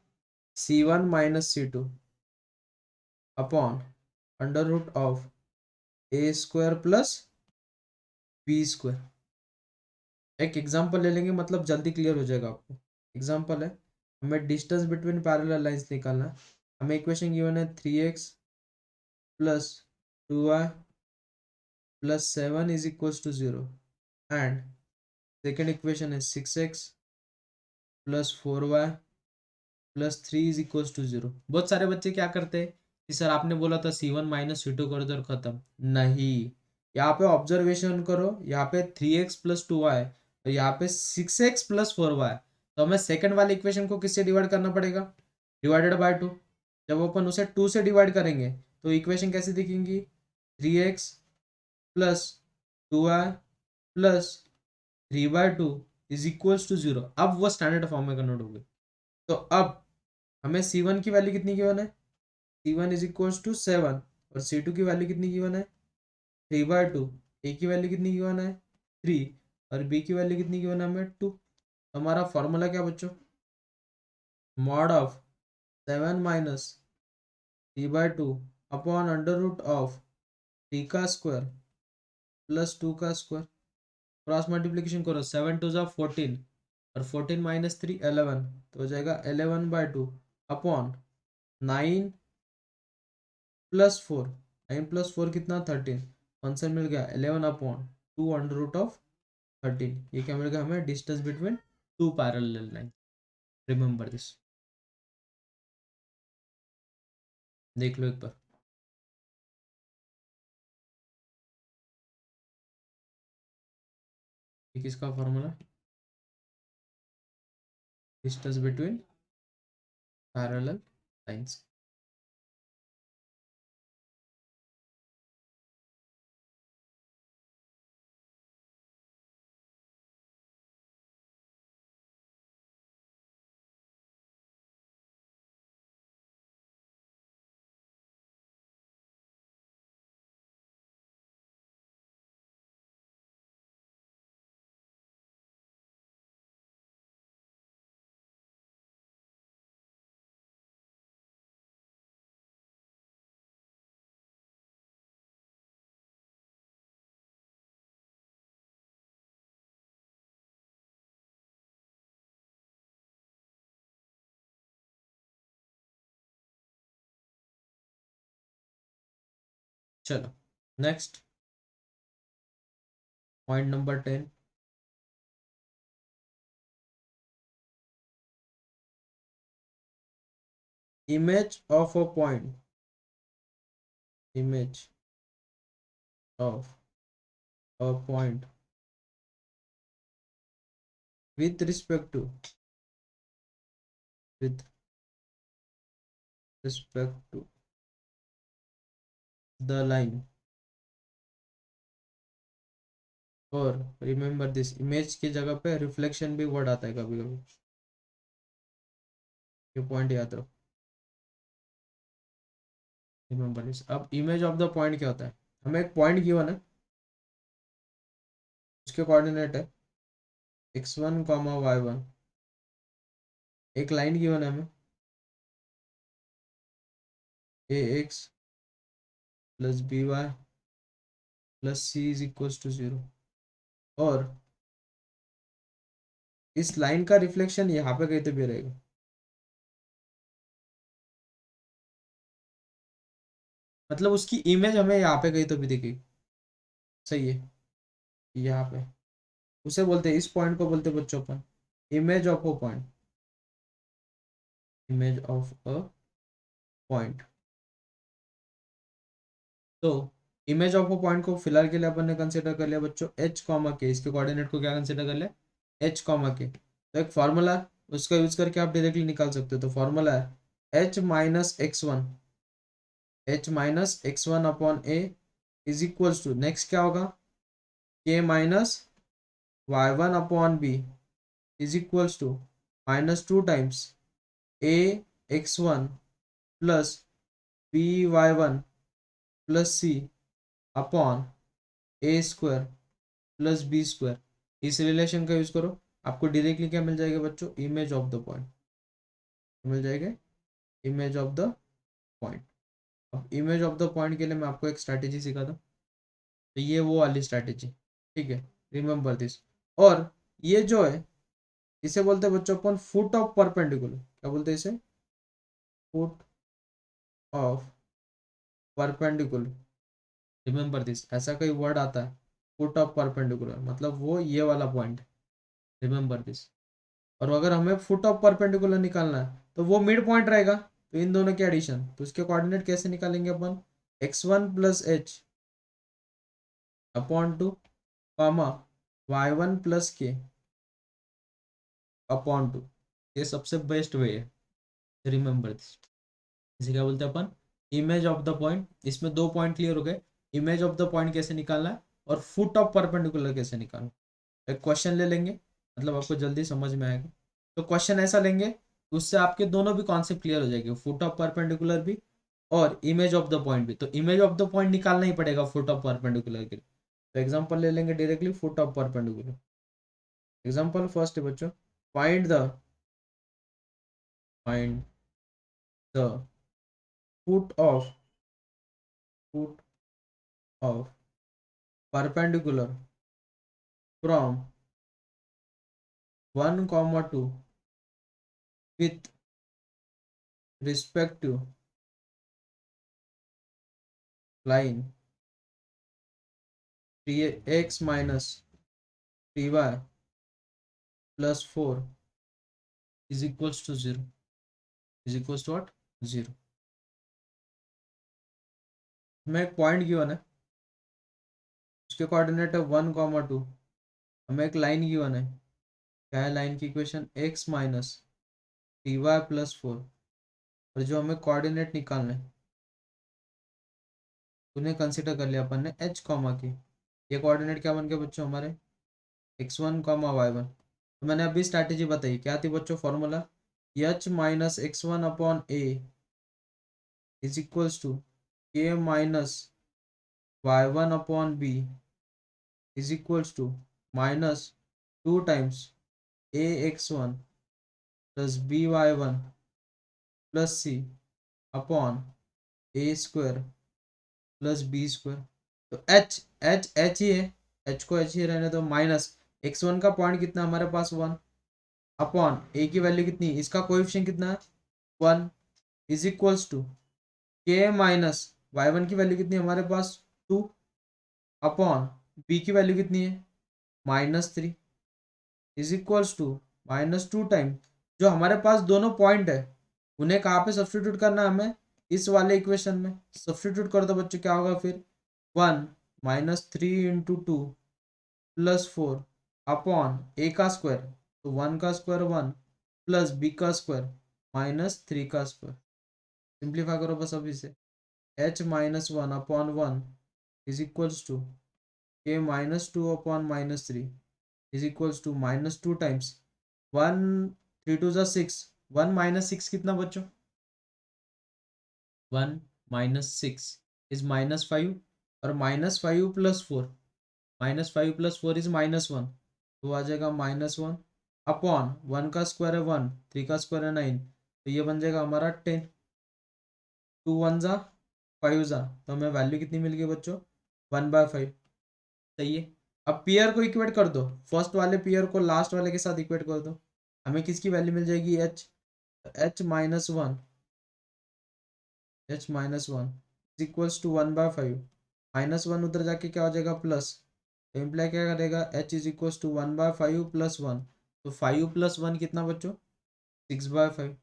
c1 - c2 upon √a² + b²। एक एग्जांपल ले लेंगे, मतलब जल्दी क्लियर हो जाएगा आपको। एग्जांपल है, हमें डिस्टेंस बिटवीन पैरेलल लाइंस निकालना है। हमें इक्वेशन गिवन है 3x + 2y + 7 = 0, and second equation है 6x + 4y + 3 = 0। बहुत सारे बच्चे क्या करते हैं कि सर आपने बोला था c1 - c2 कर दो और खत्म, नहीं। यहाँ पे ऑब्जर्वेशन करो, यहाँ पे 3x + 2y और यहाँ पे 6x + 4y। तो हमें सेकंड वाले इक्वेशन को किससे डिवाइड करना पड़ेगा, डिवाइडेड बाय 2। जब अपन उसे 2 से डिवाइड करेंगे तो इक्वेशन कैसी दिखेंगी, 3x plus 2y plus 3/2 is equals to 0। अब वो स्टैंडर्ड फॉर्म में कन्वर्ट हो गई। तो अब हमें C1 की वैल्यू कितनी गिवन है? C1 इज इक्वल्स टू 7 और C2 की वैल्यू कितनी गिवन है? 3/2। ए की वैल्यू कितनी गिवन है? 3 और बी की वैल्यू कितनी गिवन है हमें? 2। हमारा फॉर्मूला क्या बच्चों? Mod of 7 minus 3/2 upon under root of 3 का स्क्वायर प्लस 2 का स्क्वायर। क्रॉस मल्टीप्लीकेशन करो, 7 2 ज़ा 14 और 14 माइनस 3 11, तो हो जाएगा 11/2 अपॉन 9 प्लस 4। 9 प्लस 4 कितना? 13। आंसर मिल गया 11/2 अंडर रूट ऑफ 13। ये क्या मिल गया हमें? Distance between two parallel line. Remember this, देख लो एक बार। ये किसका formula? Distance between parallel lines. चलो next point number 10। image of a point, image of a point with respect to, with respect to the line, और remember this, image की जगह पे रिफ्लेक्शन भी वर्ड आता है कभी कभी, ये पॉइंट याद रखो। Remember this. अब इमेज ऑफ द पॉइंट क्या होता है? हमें एक पॉइंट गिवन है, उसके कोऑर्डिनेट है x1 y1। एक लाइन गिवन है हमें ax plus by plus c is equals to 0, और इस लाइन का रिफ्लेक्शन यहाँ पे कहीं तो भी रहेगा। मतलब उसकी इमेज हमें यहाँ पे कहीं तो भी दिखेगी। सही है, यहाँ पे उसे बोलते हैं, इस पॉइंट को बोलते हैं बच्चों अपन image of a point, image of a point. तो इमेज ऑफ अ पॉइंट को फिलहाल के लिए अपन ने कंसिडर कर लिया बच्चों एच कॉमा के। इसके कोऑर्डिनेट को क्या कंसिडर कर लिया? एच कॉमा के। तो एक फॉर्मूला, उसका यूज करके आप डायरेक्टली निकाल सकते हो। तो फॉर्मूला है h-x1, h-x1 upon A is equals to, next क्या होगा? k minus y1 upon B is equals to -2 times a x1 plus b y1 plus C upon A square plus B square. इस relation का use करो, आपको directly क्या मिल जाएगा बच्चों? इमेज ऑफ द पॉइंट मिल जाएगा, इमेज ऑफ द पॉइंट। अब इमेज ऑफ द पॉइंट के लिए मैं आपको एक स्ट्रैटेजी सिखा दूँ, तो ये वो वाली स्ट्रैटेजी, ठीक है? Remember this. और ये जो है, इसे बोलते हैं बच्चों अपन फुट ऑफ परपेंडिकुलर। क्या बोलते हैं इसे? Foot of perpendicular. Remember this, ऐसा कोई वर्ड आता है फुट ऑफ परपेंडिकुलर, मतलब वो ये वाला पॉइंट। Remember this. और अगर हमें फुट ऑफ परपेंडिकुलर निकालना है तो वो मिड पॉइंट रहेगा, तो इन दोनों के एडिशन, तो उसके कोऑर्डिनेट कैसे निकालेंगे अपन? x1 plus h upon 2 comma y1 plus k upon 2। ये सबसे बेस्ट वे है। Remember this. इसे क्या बोलते हैं अपन? Image of the point. इसमें दो पॉइंट क्लियर हो गए, इमेज ऑफ द पॉइंट कैसे निकालना है और फुट ऑफ परपेंडिकुलर कैसे निकालना है। एक क्वेश्चन ले लेंगे, मतलब आपको जल्दी समझ में आएगा। तो क्वेश्चन ऐसा लेंगे, उससे आपके दोनों भी कॉन्सेप्ट क्लियर हो जाएंगे, फुट ऑफ परपेंडिकुलर भी और इमेज ऑफ द पॉइंट भी। तो इमेज ऑफ द पॉइंट निकालना ही पड़ेगा फुट ऑफ परपेंडिकुलर के लिए। तो एग्जांपल ले लेंगे directly foot of perpendicular. Example first है बच्चों, find the foot of foot of perpendicular from 1, 2 with respect to line 3x minus 3y plus 4 is equals to 0, is equals to what? 0। हमें एक point given है, उसके coordinate है 1, 2। हमें एक line given है, क्या है लाइन की equation? x minus T Y plus 4। और जो हमें कोऑर्डिनेट निकालना है उन्हें कंसिडर कर लिया अपन ने h कॉमा की। ये कोऑर्डिनेट क्या बन गया बच्चों हमारे? x1, y1। तो मैंने अभी स्ट्रैटेजी बताई, क्या थी बच्चों formula? h minus x1 upon a is equals to k minus y1 upon b is equals to minus 2 times a x1 plus b y1 plus c upon a square plus b square. तो h ही है, h को h ही रहने दो। Minus x1 का point कितना हमारे पास 1 upon a की वैल्यू कितनी, इसका कोएफिशिएंट कितना है 1 इज इक्वल्स टू के माइनस y1 की वैल्यू कितनी है हमारे पास 2 अपॉन b की वैल्यू कितनी है -3 इज इक्वल्स टू -2 टाइम जो हमारे पास दोनों पॉइंट है उन्हें कहाँ पे सब्सटीट्यूट करना है हमें? इस वाले इक्वेशन में सब्सटीट्यूट कर दो बच्चों। क्या होगा फिर? 1 -3 × 2 +4 अपॉन ए का स्क्वायर, तो 1 का स्क्वायर 1 प्लस बी का स्क्वायर -3 का स्क्वायर। सिंप्लीफाई करो बस अभी से। h-1 upon 1 is equals to के -2 upon -3 is equals to -2 times 1 3 2 6। 1 -6 कितना बच्चों? 1 -6 इज -5 और -5 + 4, -5 + 4 इज -1, तो आ जाएगा -1 अपॉन 1 का स्क्वायर है 1, 3 का स्क्वायर है 9, तो ये बन जाएगा हमारा 10। 2 1 ज़ा 5 ज़ा, तो हमें वैल्यू कितनी मिल गई बच्चों? 1/5। सही है। अब पेयर को इक्वेट कर दो, फर्स्ट वाले पेयर को लास्ट वाले के साथ इक्वेट कर दो। हमें किसकी वैल्यू मिल जाएगी? h-1 h-1 is equals to 1/5। -1 उधर जाके क्या हो जाएगा प्लस, तो इम्प्लाई क्या करेगा? h इज इक्वल्स टू 1/5 + 1, तो 5 + 1 कितना बच्चों? 6/5।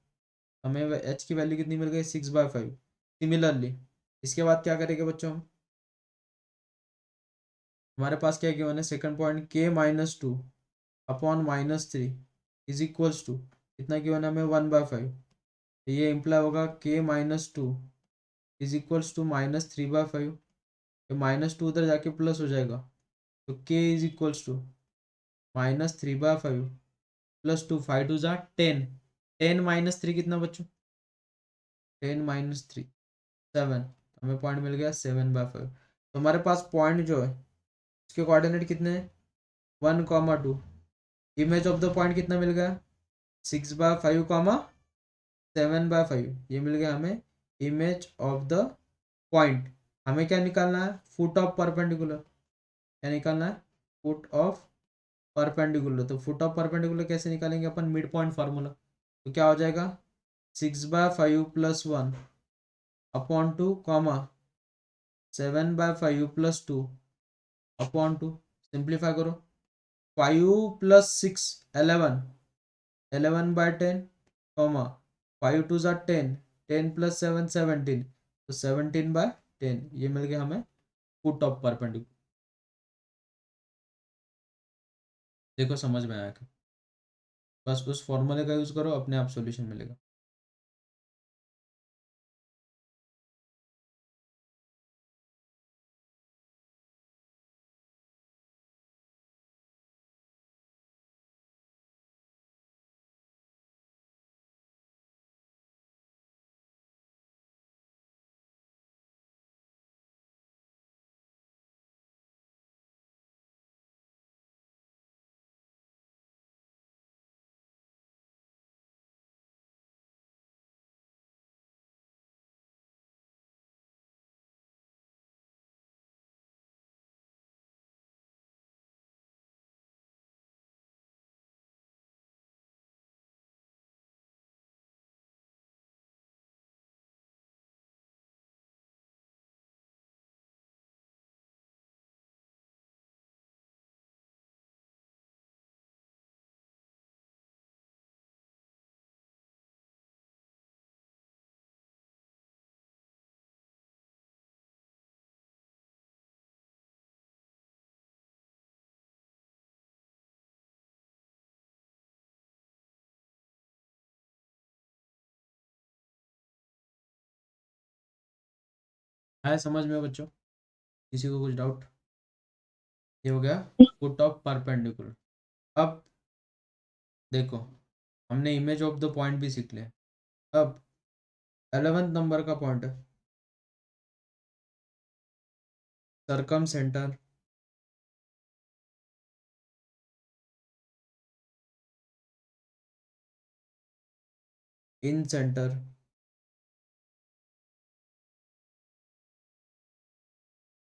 हमें h की वैल्यू कितनी मिल गई? 6/5। सिमिलरली इसके बाद क्या करेंगे बच्चों हम? हमारे पास क्या गिवन है second point? k-2 upon -3 is equals to कितना गिवन है हमें? 1/5। तो ये इम्प्लाई होगा k-2 इज इक्वल्स टू -3/5। तो -2 उधर जाके प्लस हो जाएगा, तो k इज इक्वल्स टू -3/5 + 2, 5 2 ज़ा 10। 10 - 3 कितना बच्चों? 10 - 3 7। हमें पॉइंट मिल गया 7/5। तो हमारे पास पॉइंट जो है उसके कोऑर्डिनेट कितने हैं? 1, 2। इमेज ऑफ द पॉइंट कितना मिल गया? 6/5, 7/5। ये मिल गया हमें इमेज ऑफ द पॉइंट। हमें क्या निकालना है? Foot of perpendicular. क्या निकालना है? Foot of perpendicular. तो फुट ऑफ परपेंडिकुलर कैसे निकालेंगे अपन? Mid point formula. तो क्या हो जाएगा? 6/5 + 1 अपॉन 2, 7/5 + 2 अपॉन 2। सिंप्लीफाई करो। 5 + 6 11, 11/10, 5 2 ज़ा 10, 10 + 7 17, तो 17/10। ये मिल गया हमें फुट ऑफ परपेंडिकुलर। देखो समझ में आया क्या? बस उस फॉर्मूले का यूज करो, अपने आप सॉल्यूशन मिलेगा। है समझ में बच्चों? किसी को कुछ डाउट? ये हो गया पुट ऑफ परपेंडिकुलर। अब देखो, हमने इमेज ऑफ द पॉइंट भी सीख लिया। अब 11th नंबर का पॉइंट है circumcentre, incentre,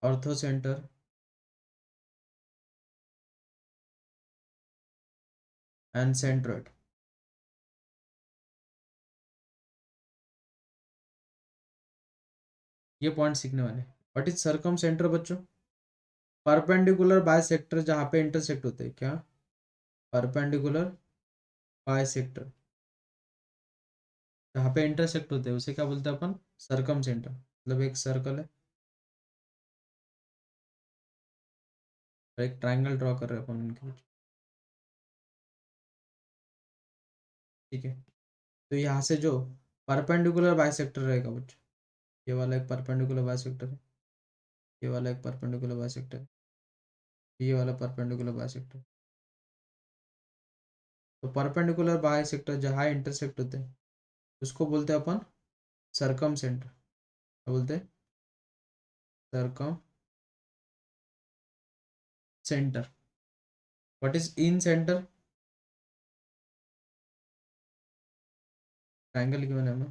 orthocentre and centroid. ये पॉइंट सीखने वाले। व्हाट इज सरकम सेंटर बच्चों? परपेंडिकुलर बायसेक्टर जहाँ पे इंटरसेक्ट होते हैं। क्या? परपेंडिकुलर बायसेक्टर जहाँ पे इंटरसेक्ट होते हैं उसे क्या बोलते हैं अपन? सरकम सेंटर। मतलब एक सर्कल है और एक ट्राइंगल ड्रॉ कर रहे हैं अपन उनके बीच। ठीक है, तो यहाँ से जो परपेंडिकुलर बायसेक्टर रहेगा बच्चों, ये वाला एक परपेंडिकुलर बायसेक्टर है, ये वाला एक परपेंडिकुलर बायसेक्टर है, ये वाला परपेंडिकुलर बायसेक्टर। तो परपेंडिकुलर बायसेक्टर जहाँ इंटरसेक्ट होते हैं उसको बोलते हैं अपन सरकम सेंटर। क्या बोलते हैं? Circumcentre. What is incentre? Triangle की बने में।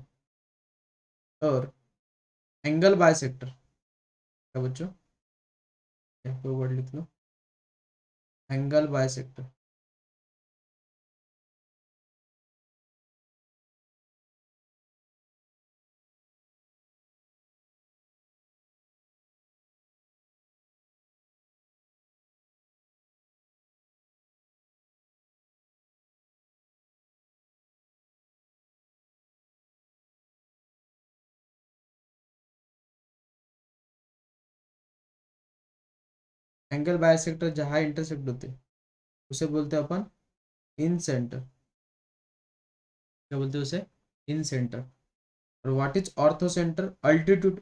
और एंगल बायसेक्टर क्या बच्चों? यहाँ पे वर्ड लिख लो, एंगल बायसेक्टर। एंगल बायसेक्टर जहाँ इंटरसेक्ट होते हैं उसे बोलते हैं अपन इन सेंटर। क्या बोलते हैं उसे? Incentre. और what is orthocentre? Altitude.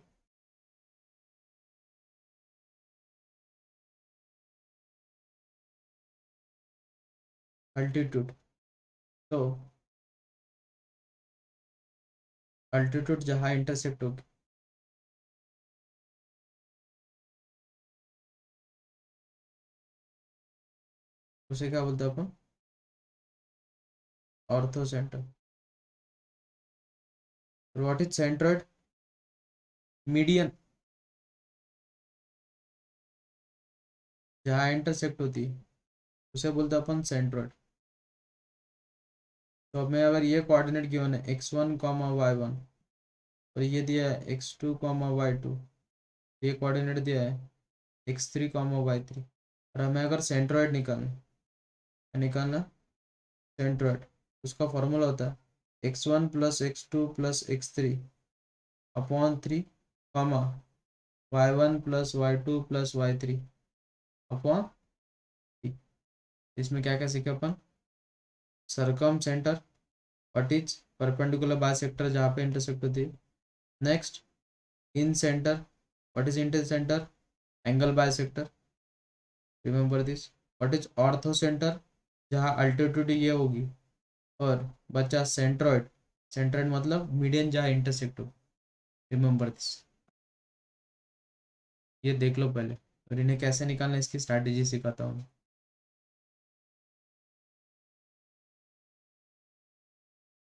Altitude. तो अल्टीट्यूड जहाँ इंटरसेक्ट होगी उसे क्या बोलते हैं अपन? Orthocentre. और व्हाट इज सेंट्रोइड? मीडियन जहाँ इंटरसेक्ट होती है उसे बोलते हैं अपन सेंट्रोइड। तो अब मैं अगर ये कोऑर्डिनेट गिवन है x1 कॉमा y1 और ये दिया है x2 कॉमा y2, ये कोऑर्डिनेट दिया है x3 कॉमा y3, और हमें अगर सेंट्रोइड निकालना सेंट्रोइड, उसका फॉर्मूला होता है x1 plus x2 plus x3 upon 3 comma y1 plus y2 plus y3 upon 3। इसमें क्या क्या सीखे अपन? Circumcentre, what is perpendicular bisector जहाँ पे इंटरसेक्ट होती है। Next, incentre, what is incentre? Angle bisector, remember this. What is orthocentre? जहाँ अल्टीट्यूड ये होगी। और बचा सेंट्रोइड। सेंट्रोइड मतलब मीडियन जहाँ इंटरसेक्ट हो, रिमेंबर दिस। ये देख लो पहले, और इन्हें कैसे निकालना है इसकी स्ट्रैटेजी सिखाता हूँ।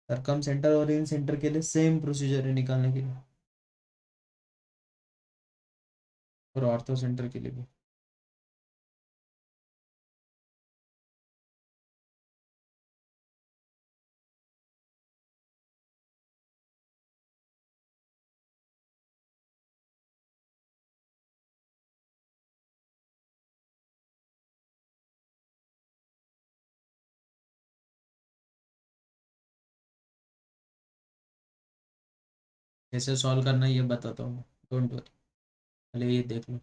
सरकम सेंटर और इन सेंटर के लिए सेम प्रोसीजर है निकालने के लिए, और ऑर्थो सेंटर के लिए भी। कैसे सॉल्व करना है ये बताता हूँ, डोंट वरी, पहले ये देख लो।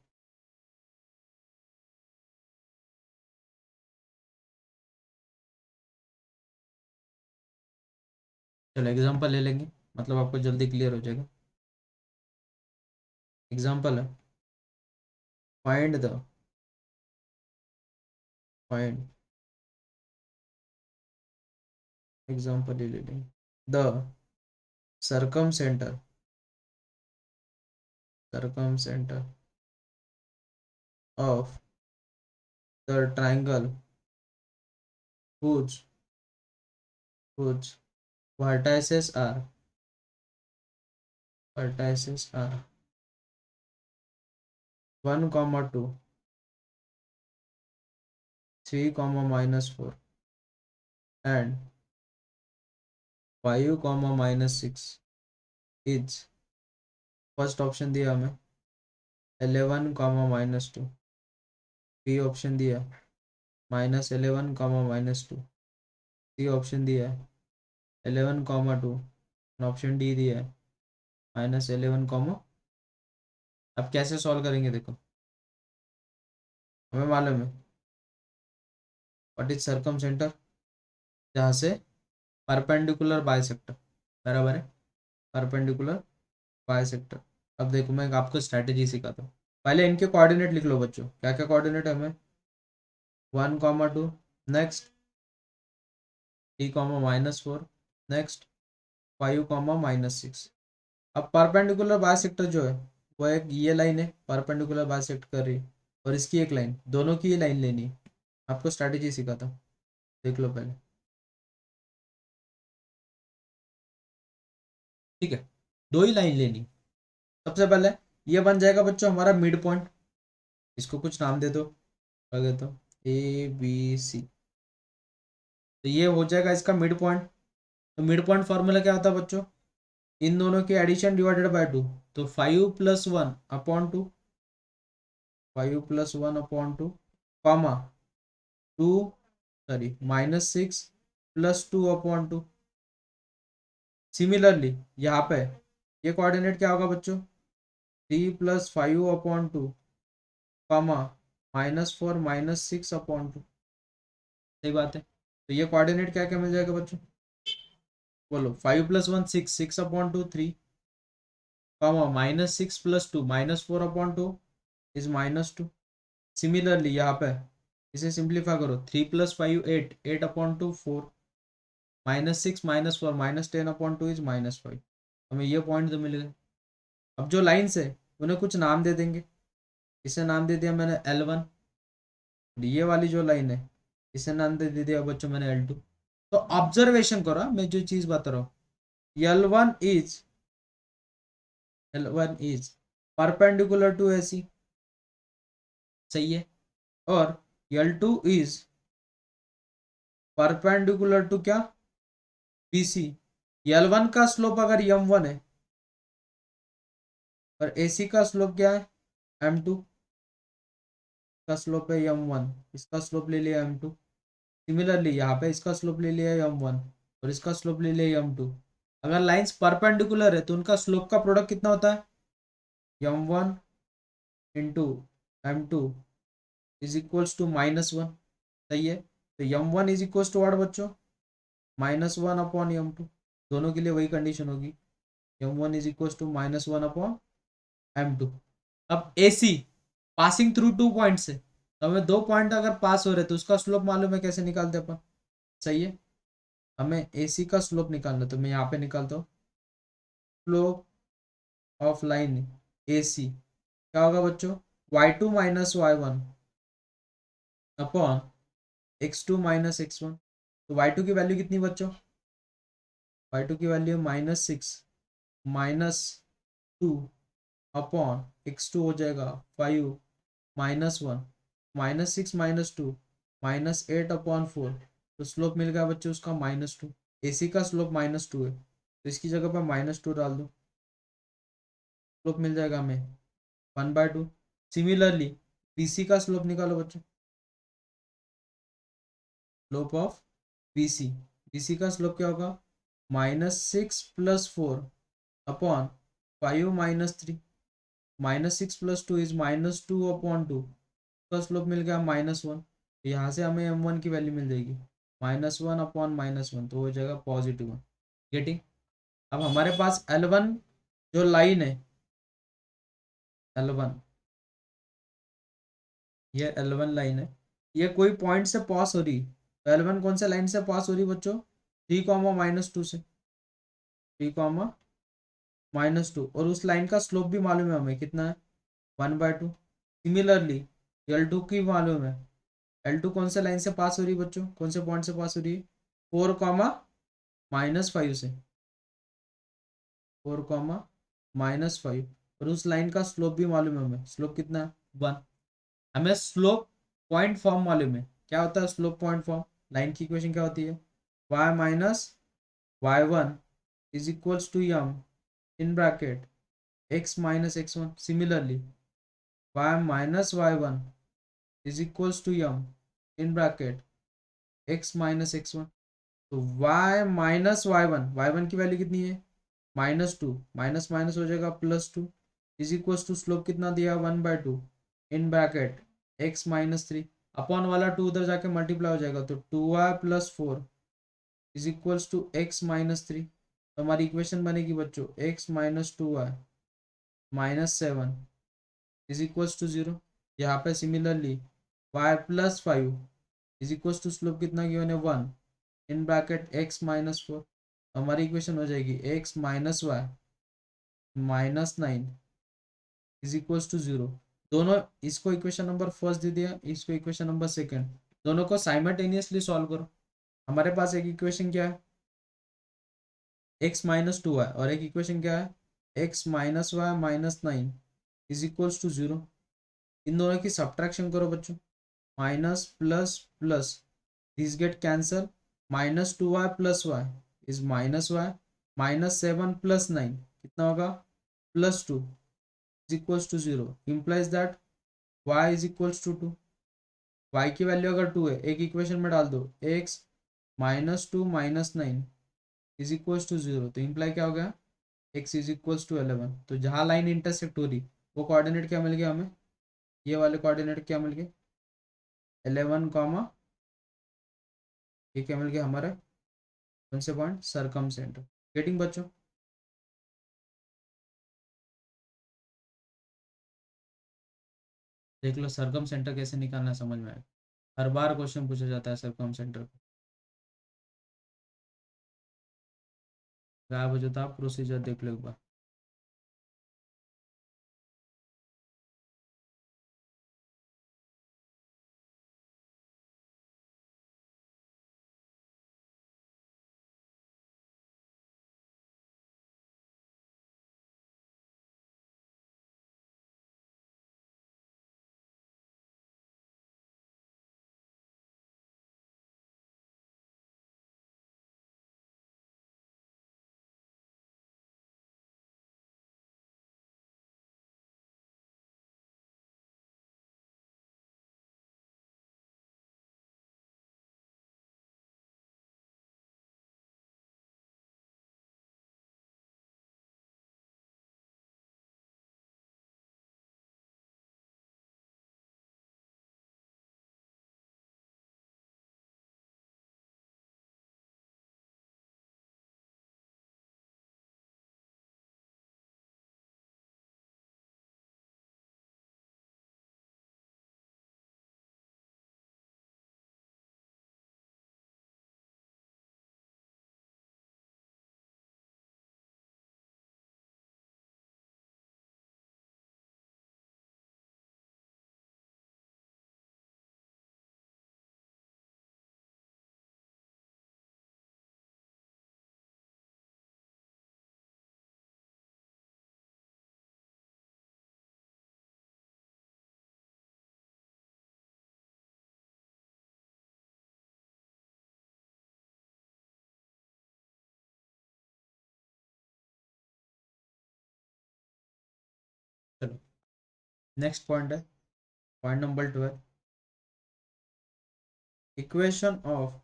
चलो एग्जांपल ले लेंगे, मतलब आपको जल्दी क्लियर हो जाएगा। एग्जाम्पल है, फाइंड द फाइंड एग्जाम्पल ले लेंगे, the circumcentre of the triangle whose whose vertices are 1 comma 2 3 comma minus 4 and 5 comma minus 6 is first option दिया हमें 11 comma minus 2, बी ऑप्शन दिया -11 comma minus 2, सी ऑप्शन दिया 11 comma 2, option D दिया है -11 comma। अब कैसे solve करेंगे देखो, हमें मालूम है व्हाट इज सरकम सेंटर, जहाँ से परपेंडिकुलर बाइसेक्टर, बराबर है परपेंडिकुलर बाइसेक्टर। अब देखो मैं आपको स्ट्रैटेजी सिखाता हूँ, पहले इनके कोऑर्डिनेट लिख लो बच्चों, क्या क्या कोऑर्डिनेट है हमें 1 comma 2, next 3 comma -4, next 5 comma -6। अब परपेंडिकुलर बाइसेक्टर जो है वो एक ये लाइन है परपेंडिकुलर बाइसेक्ट कर रही है, और इसकी एक लाइन, दोनों की ये लाइन लेनी है। आपको स्ट्रैटेजी सिखाता हूँ, देख लो पहले, ठीक है, दो ही लाइन लेनी। सबसे पहले ये बन जाएगा बच्चों हमारा मिड पॉइंट, इसको कुछ नाम दे दो, क्या देता हूँ ABC, तो ये हो जाएगा इसका मिड पॉइंट। तो मिड पॉइंट फॉर्मूला क्या होता है बच्चों, इन दोनों की एडिशन डिवाइडेड बाय 2, तो 5 + 1/2, 5 + 1/2 कॉमा 2 सॉरी -6 + 2/2। सिमिलरली यहाँ पे ये कोऑर्डिनेट क्या होगा बच्चों 3 + 5/2 कॉमा -4 -6/2। सही बात है, तो ये कोऑर्डिनेट क्या क्या मिल जाएगा बच्चों, बोलो 5 + 1 6, 6/2 3, कॉमा -6 + 2 -4/2 इज -2। सिमिलरली यहाँ पे इसे सिंप्लीफाई करो, 3 + 5 8, 8/2 4, -6 -4 -10/2 इज -5। हमें ये पॉइंट तो मिल गए। अब जो लाइन्स है उन्हें कुछ नाम दे देंगे, इसे नाम दे दिया मैंने L1, ये वाली जो लाइन है इसे नाम दे दिया बच्चों मैंने L2। तो ऑब्जर्वेशन करो, मैं जो चीज बता रहा हूँ, L1 is perpendicular to AC, सही है, और L2 इज परपेंडिकुलर टू क्या BC। L1 का स्लोप अगर M1 है और AC का स्लोप क्या है M2, का स्लोप है M1, इसका स्लोप ले लिया M2। सिमिलरली यहाँ पे इसका स्लोप ले लिया M1 और इसका स्लोप ले लिया M2। अगर लाइंस परपेंडिकुलर है तो उनका स्लोप का प्रोडक्ट कितना होता है M1 into M2 is equals to -1, सही है, तो M1 is equals to what बच्चों -1/M2, दोनों के लिए वही कंडीशन होगी, M1 is equals to -1/M2। अब AC पासिंग थ्रू 2 पॉइंट्स है, तो हमें 2 पॉइंट अगर पास हो रहे तो उसका स्लोप मालूम है, कैसे निकालते अपन, सही है, हमें AC का स्लोप निकालना, तो मैं यहाँ पे निकालता हूँ स्लोप ऑफ लाइन AC क्या होगा बच्चों y2 - y1 upon x2 - x1। तो y2 की वैल्यू कितनी बच्चों, y2 की वैल्यू -6 -2 अपॉन x2 हो जाएगा 5 -1 -6 -2 -8/4। तो स्लोप मिल गया बच्चों उसका -2, AC का स्लोप -2 है तो इसकी जगह पर -2 डाल दो, स्लोप मिल जाएगा हमें 1/2। सिमिलरली BC का स्लोप निकालो बच्चों, स्लोप ऑफ BC, BC का स्लोप क्या होगा -6 + 4 अपॉन 5 -3, -6 + 2 इज -2/2, का स्लोप मिल गया -1। यहाँ से हमें M1 की वैल्यू मिल जाएगी -1/-1, तो हो जाएगा +1। गेटिंग। अब हमारे पास L1 जो लाइन है L1, ये L1 लाइन है, ये कोई पॉइंट से पास हो रही, तो L1 कौन से लाइन से पास हो रही बच्चों, 3, -2 से, 3, -2, और उस लाइन का स्लोप भी मालूम है हमें कितना है, 1/2। सिमिलरली L2 की मालूम है, L2 कौन से लाइन से पास हो रही है बच्चों, कौन से पॉइंट से पास हो रही है, 4, -5 से, 4, -5, और उस लाइन का स्लोप भी मालूम है हमें, स्लोप कितना है, 1। हमें स्लोप पॉइंट फॉर्म मालूम है, क्या होता है स्लोप पॉइंट फॉर्म, लाइन की इक्वेशन क्या होती है, y-y1 is equals to Yama in bracket x-x1। Similarly y-y1 is equals to Yama in bracket x-x1। तो y-y1 की वैल्यू कितनी है, -2, माइनस माइनस हो जाएगा +2, इज इक्वल्स टू स्लोप कितना दिया, 1/2 इन ब्रैकेट x-3, अपॉन वाला 2 उधर जाके मल्टीप्लाई हो जाएगा, तो 2y+4 is equals to x-3। तो हमारी इक्वेशन बनेगी बच्चों x-2y -7 इज इक्वल्स टू 0। यहाँ पे similarly y+5 is equals to slope कितना गिवन है, 1 इन ब्रैकेट x-4। हमारी इक्वेशन हो जाएगी x-y -9 इज इक्वल्स टू 0। दोनों, इसको इक्वेशन नंबर फर्स्ट दे दिया, इसको इक्वेशन नंबर सेकंड, दोनों को साइमल्टेनियसली सॉल्व करो। हमारे पास एक इक्वेशन क्या है, x-2 है, और एक इक्वेशन क्या है, x-y-9 इज इक्वल्स टू 0। इन दोनों की सब्ट्रैक्शन करो बच्चों, minus plus plus, this get cancel, -2y+y is -y, -7 + 9 कितना होगा, +2 is equals to 0, implies that y is equals to 2। y की वैल्यू अगर 2 है, एक इक्वेशन में डाल दो, x-2 -9 इज इक्वल्स टू 0, तो इम्प्लाई क्या हो गया, x इज इक्वल्स टू 11। तो जहाँ लाइन इंटरसेक्ट हो रही, वो कोऑर्डिनेट क्या मिल गया हमें, ये वाले कोऑर्डिनेट क्या मिल गए, 11, ये क्या मिल गया हमारा, कौन से पॉइंट, सरकम सेंटर। गेटिंग बच्चों, देख लो सरकम सेंटर कैसे निकालना समझ में आया, हर बार क्वेश्चन पूछा जाता है सरकम सेंटर को। गायब हो जाता, आप प्रोसीजर देख लो एक बार। चलो नेक्स्ट पॉइंट है, point number 12, equation of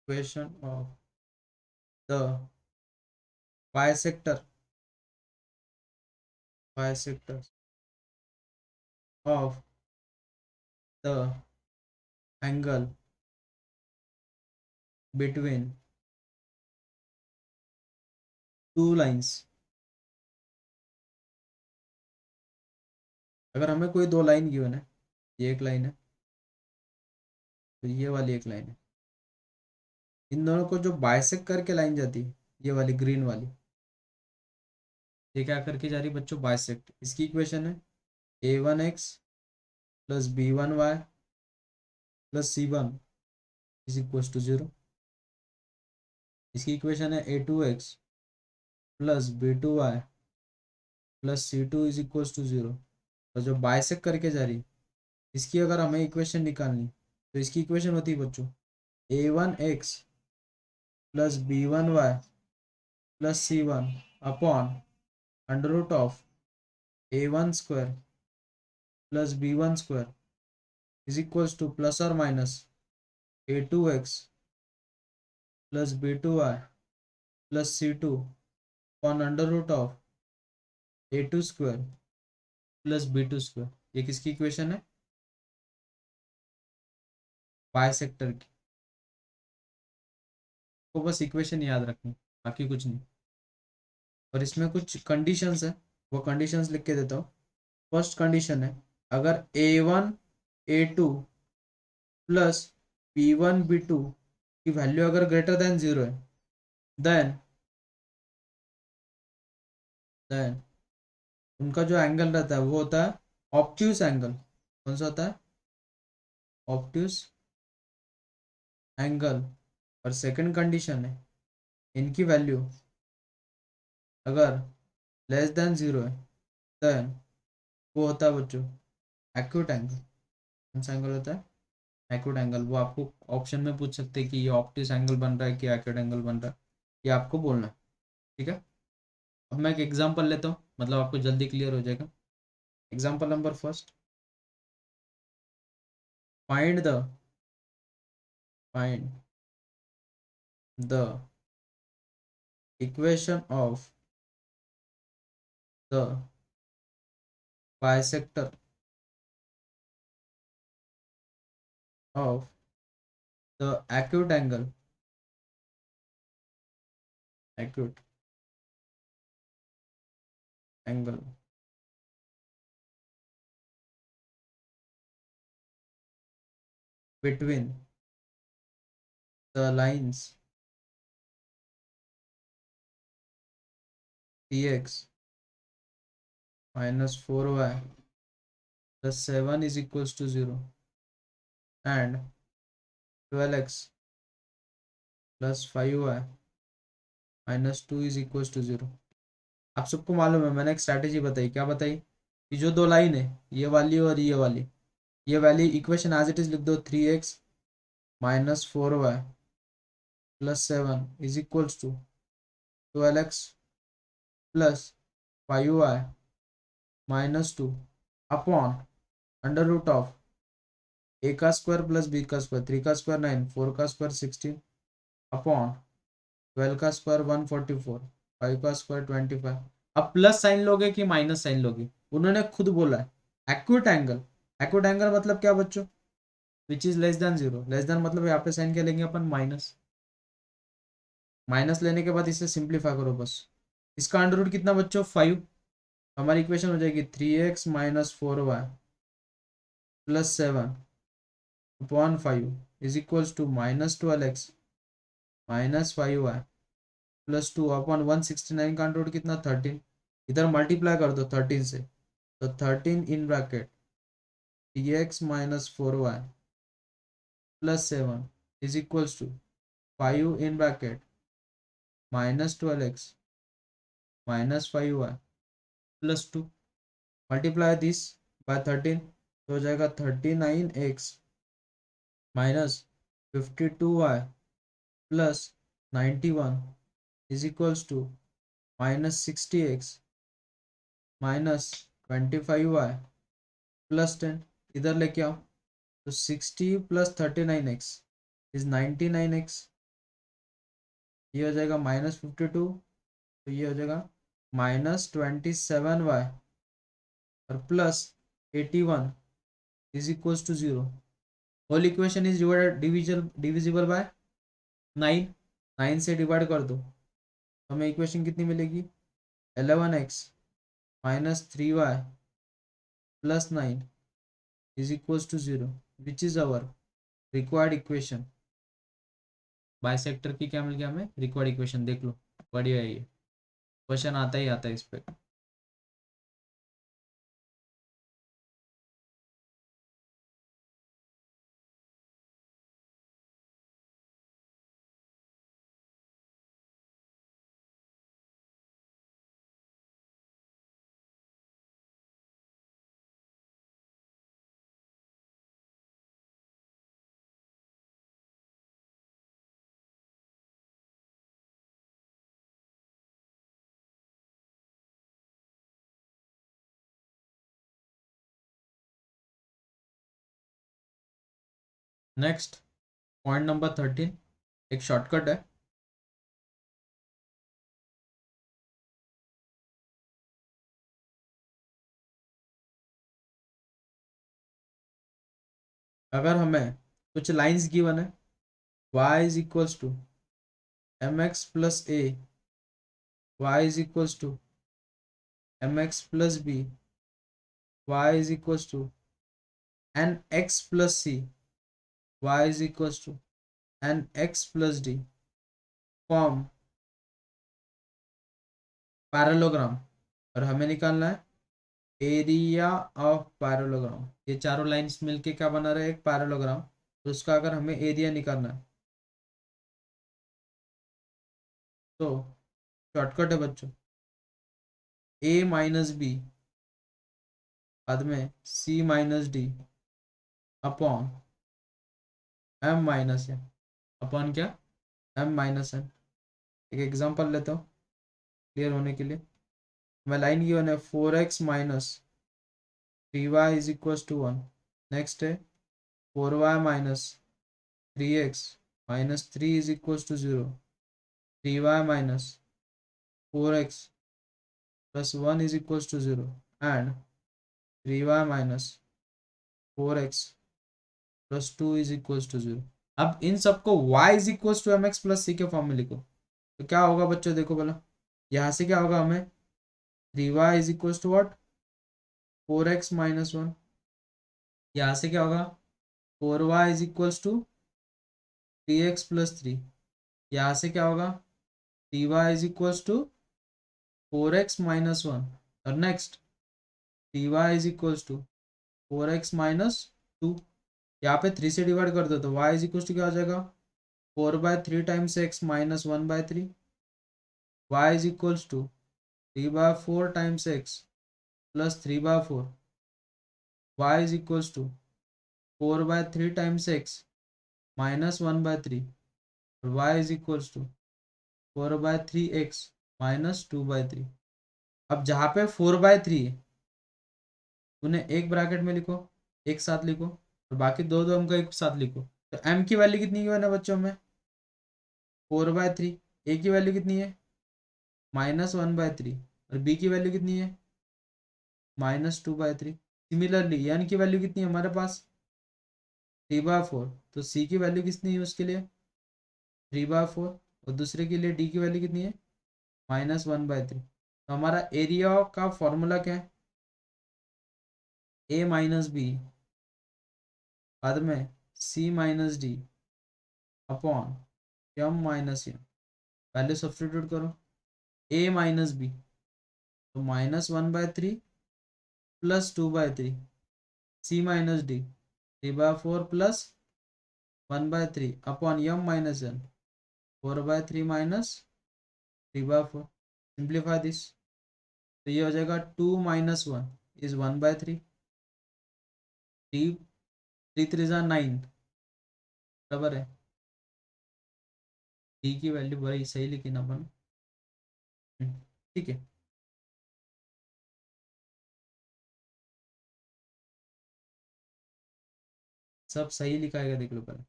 equation of the bisector bisector of the angle between two lines अगर हमें कोई दो लाइन गिवन है, ये एक लाइन है, तो ये वाली एक लाइन है, इन दोनों को जो बाइसेक्ट करके लाइन जाती है, ये वाली ग्रीन वाली, ये क्या करके जा रही है बच्चों, बाइसेक्ट। इसकी इक्वेशन है a1x plus b1y plus c1 is equal to 0। इसकी इक्वेशन है a2x plus b2y plus c2 is equal to 0। और जो बाइसेक्ट करके जा रही है, इसकी अगर हमें इक्वेशन निकालनी, तो इसकी इक्वेशन होती है बच्चों a1x plus b1y plus c1 upon under root of a1 square plus b1 square is equals to plus और minus a2x plus b2y plus c2 upon under root of a2 square plus b2 square. ये किसकी equation है, bisector की। तो बस equation याद रखनी, बाकी कुछ नहीं। और इसमें कुछ कंडीशंस है, वो कंडीशंस लिख के देता हूँ। फर्स्ट कंडीशन है, अगर a1 a2 plus b1 b2 की वैल्यू अगर ग्रेटर देन 0 है, देन देन उनका जो एंगल रहता है वो होता है ऑब्ट्यूस एंगल। कौन सा होता है, ऑब्ट्यूस एंगल। और सेकंड कंडीशन है, इनकी वैल्यू अगर लेस देन 0 है, देन वो होता है बच्चों एक्यूट एंगल। कौन सा एंगल होता है, एक्यूट एंगल। वो आपको ऑप्शन में पूछ सकते हैं कि ये ऑप्टिस एंगल बन रहा है कि एक्यूट एंगल बन रहा है, ये आपको बोलना है। ठीक है, अब मैं एक एग्जांपल लेता हूँ, मतलब आपको जल्दी क्लियर हो जाएगा। Example number first, find the find the equation of the bisector of the acute angle between the lines tx minus 4y plus 7 is equals to 0 and 12x plus 5y minus 2 is equals to 0। आप सबको मालूम है, मैंने एक strategy बताई, क्या बताई, कि जो दो लाइन है, ये वाली और ये वाली, ये वाली इक्वेशन एज इट इज लिख दो, 3x minus 4y plus 7 is equals to 12x plus 5y minus 2 upon under root of a का स्क्वायर प्लस बी का स्क्वायर, 3 का स्क्वायर 9, 4 का स्क्वायर 16 अपॉन 12 का स्क्वायर 144, 5 का स्क्वायर 25। अब प्लस साइन लोगे कि माइनस साइन लोगे, उन्होंने खुद बोला है एक्यूट एंगल। एक्यूट एंगल मतलब क्या बच्चों, which is less than 0। Less than मतलब यहाँ पे साइन क्या लेंगे अपन, माइनस। माइनस लेने के बाद इसे सिंप्लीफाई करो बस। इसका अंडर रूट कितना बच्चों, 5। हमारी इक्वेशन हो जाएगी 3x minus 4y plus 7 upon 5 is equals to minus 12x minus 5y plus 2 upon 169 का अंडर रूट कितना, 13। इधर मल्टीप्लाई कर दो 13 से, तो 13 in bracket 3x minus 4y plus 7 is equals to 5 in bracket minus 12x minus 5y plus 2। Multiply this by 13, तो हो जाएगा 39x minus 52y plus 91 is equals to minus 60x minus 25y plus 10। इधर लेके आओ, तो 60 plus 39x is 99x। ये हो जाएगा माइनस 52, तो ये हो जाएगा माइनस 27y और plus 81 is equals to 0। Whole equation is divisible by 9। 9 से डिवाइड कर दो, तो हमें इक्वेशन कितनी मिलेगी, 11x minus 3y plus 9 is equals to 0, which is our required equation. Bisector की क्या मिल गया हमें? Required equation. देख लो, बढ़िया है ये क्वेश्चन, आता ही आता है इस पे. नेक्स्ट पॉइंट नंबर 13, एक शॉर्टकट है. अगर हमें कुछ लाइंस गिवन है, y is equals to mx plus a, y is equals to mx plus b, y is equals to nx plus c, y is equals to nx plus d, form parallelogram. और हमें निकालना है area of parallelogram. ये चारों lines मिलके क्या बना रहे हैं? एक पैरेललोग्राम. तो उसका अगर हमें एरिया निकालना है तो शॉर्टकट है बच्चों, a माइनस बी बाद में c minus D upon m minus N, upon क्या? m minus N. एक एग्जांपल लेता हूँ क्लियर होने के लिए. मैं लाइन की वन है 4x minus 3y is equal to 1. Next है 4y minus 3x minus 3 is equal to 0. 3y minus 4x plus 1 is equal to 0 and 3y minus 4x plus 2 is equal to 0. अब इन सबको y is equal to M x plus c के form में लिखो तो क्या होगा बच्चों? देखो बोला यहाँ से क्या होगा हमें? 3y is equal to what? 4x minus 1. यहाँ से क्या होगा? 4y is equal to 3x plus 3. यहाँ से क्या होगा? 3y is equal to 4x minus 1. और next 3y is equal to 4x minus 2. यहाँ पे 3 से डिवाइड कर दो तो y इज इक्वल टू क्या हो जाएगा? 4/3 times x minus 1/3. y is equal to 3/4 times x plus 3/4. y is equal to 4/3 times x minus 1/3. और y is equal to 4/3x minus 2/3. अब जहाँ पे 4/3 है उन्हें एक ब्रैकेट में लिखो, एक साथ लिखो, और बाकी दो दो अंक एक साथ लिखो. तो m की वैल्यू कितनी है ना बच्चों में? 4/3. a की वैल्यू कितनी है? माइनस 1/3. और b की वैल्यू कितनी है? माइनस 2/3. सिमिलरली n की वैल्यू कितनी है हमारे पास? 3/4. तो c की वैल्यू कितनी है उसके लिए? 3/4. और दूसरे के लिए d की वैल्यू कितनी है? माइनस 1/3. तो हमारा एरिया का फॉर्मूला क्या है? a माइनस बी बाद में c minus D upon m minus N. Value substitute करो. a माइनस बी तो minus 1/3 plus 2/3. c minus D 3/4 plus 1/3 upon m minus N 4/3 minus 3/4. Simplify this तो ये हो जाएगा 2 माइनस 1 इज 1/3. 3 3 3 जा 9 बराबर है. डी की वैल्यू बड़ी सही लिखी ना अपन. ठीक है. सब सही लिखाएगा देख लो पहले.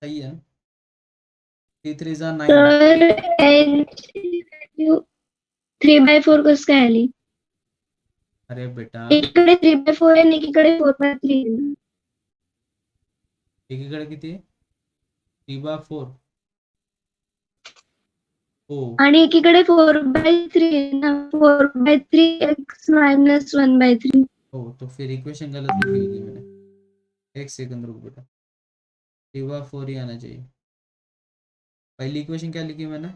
सही है ना? 3 3 जा 9. सर एन 3/4 कसं काय आली? अरे बेटा एकीकडे 3/4 आहे आणि एकीकडे 4/3 आहे ना. एकीकडे किती? 3/4. ओ आणि एकीकडे 4/3 आहे ना, 4/3 x मायनस 1/3. तो फिर इक्वेशन गलत लिखी होगी मैंने। एक सेकंड रुक बेटा, 3/4 ही आना चाहिए। पहली इक्वेशन क्या लिखी मैंने,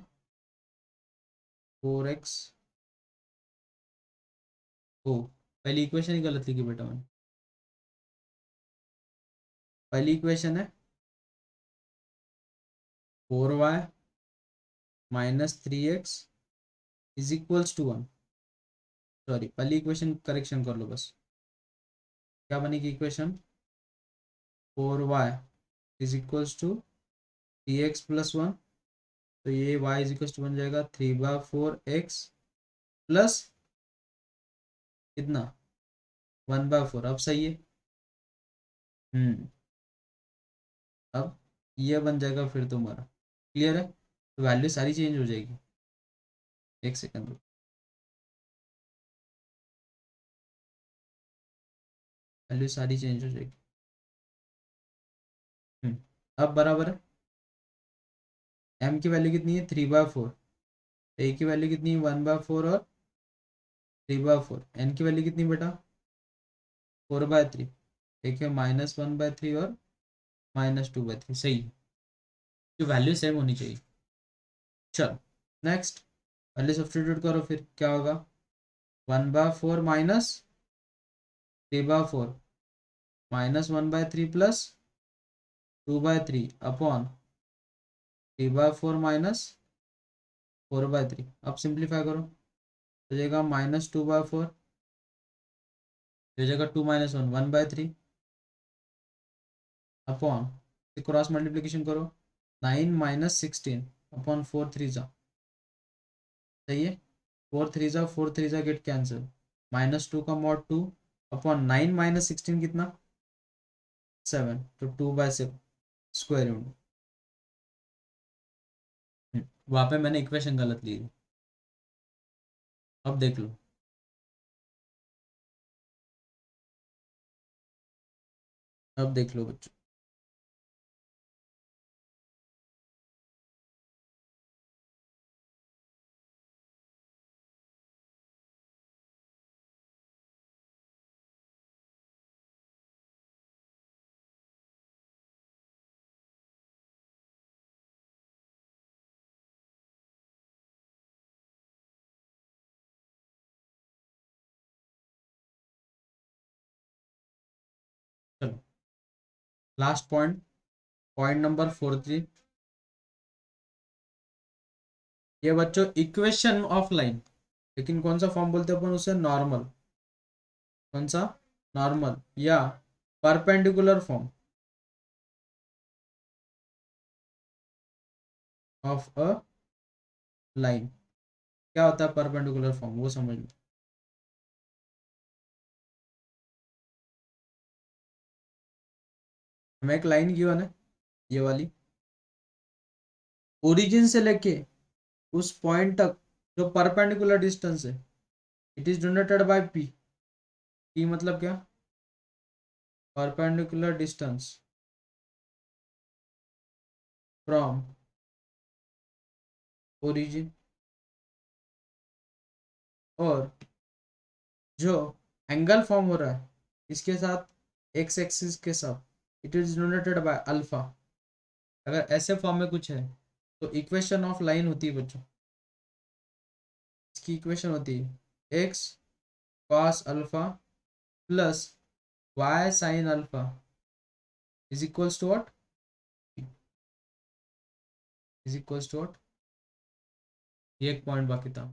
4x। ओ, पहली इक्वेशन ही गलत लिखी बेटा मैंने। पहली इक्वेशन है 4y minus 3x is equals to 1। Sorry, पहली इक्वेशन करेक्शन कर लो बस। क्या बनेगी equation, 4y is equals to 3x plus 1। तो ये y इज इक्वल्स टू बन जाएगा 3/4x प्लस कितना, 1/4। अब सही है। हम्म, अब ये बन जाएगा फिर तुम्हारा। क्लियर है, तो वैल्यू सारी चेंज हो जाएगी। एक सेकंड रुको, वैल्यू सारी चेंज हो जाएगी। अब बराबर है। m की वैल्यू कितनी है, 3/4। a की वैल्यू कितनी है, 1/4 और 3/4। n की वैल्यू कितनी बेटा, 4/3। एक है -1/3 और -2/3। सही है, तो वैल्यू सेम होनी चाहिए। चलो नेक्स्ट, वैल्यू सब्स्टिट्यूट करो, फिर क्या होगा, 1/4 माइनस 3/4 -1/3 प्लस 2/3 अपॉन 3/4 माइनस 4/3। अब सिंप्लीफाई करो, हो जाएगा -2/4, हो जाएगा 2 - 1 1/3 अपॉन, क्रॉस मल्टीप्लीकेशन करो, 9 - 16 अपॉन 4 3 जा। सही है, 4 3 जा, 4 3 जा गेट कैंसिल, -2 का मॉड 2 अपॉन 9 - 16 कितना, 7। तो 2/7 स्क्वायर रूट। वहां पे मैंने इक्वेशन गलत ली थी। अब देख लो, अब देख लो बच्चों। चलो लास्ट पॉइंट, पॉइंट नंबर 43। ये बच्चों इक्वेशन ऑफ लाइन, लेकिन कौन सा फॉर्म बोलते हैं अपन उसे, नॉर्मल। कौन सा, नॉर्मल या perpendicular form of a line. क्या होता है परपेंडिकुलर फॉर्म, वो समझ लो। हमें एक लाइन गिवन है, ये वाली, ओरिजिन से लेके उस पॉइंट तक जो परपेंडिकुलर डिस्टेंस है, it is denoted by P. P मतलब क्या, परपेंडिकुलर डिस्टेंस फ्रॉम ओरिजिन, और जो एंगल फॉर्म हो रहा है इसके साथ, एक्स एक्सिस के साथ, it is denoted by alpha. अगर ऐसे फॉर्म में कुछ है तो इक्वेशन ऑफ लाइन होती है बच्चों। इसकी इक्वेशन होती है X cos alpha plus Y sine alpha is equals to what, is equals to what. ये एक पॉइंट बाकी था,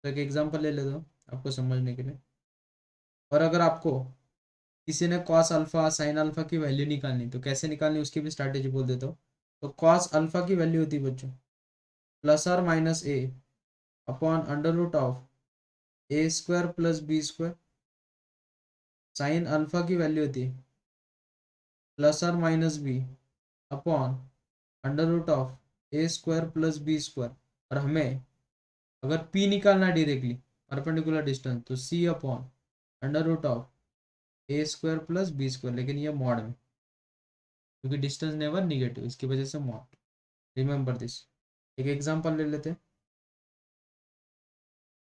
तो एक एग्जांपल ले लेता हूँ आपको समझने के लिए। और अगर आपको किसी ने कॉस अल्फा साइन अल्फा की वैल्यू निकालनी, तो कैसे निकालनी उसकी भी स्ट्रैटेजी बोल देता हूँ। तो कॉस अल्फा की वैल्यू होती है बच्चों प्लस और minus A upon under root of A square plus B square. Sine alpha की वैल्यू होती है प्लस और minus b upon under root of A square plus B square. और हमें अगर पी निकालना डायरेक्टली परपेंडिकुलर डिस्टेंस, तो c upon under root of A square plus B square, लेकिन ये मॉड में, क्योंकि डिस्टेंस नेवर निगेटिव, इसकी वजह से मॉड। Remember this. एक एग्जांपल ले लेते हैं।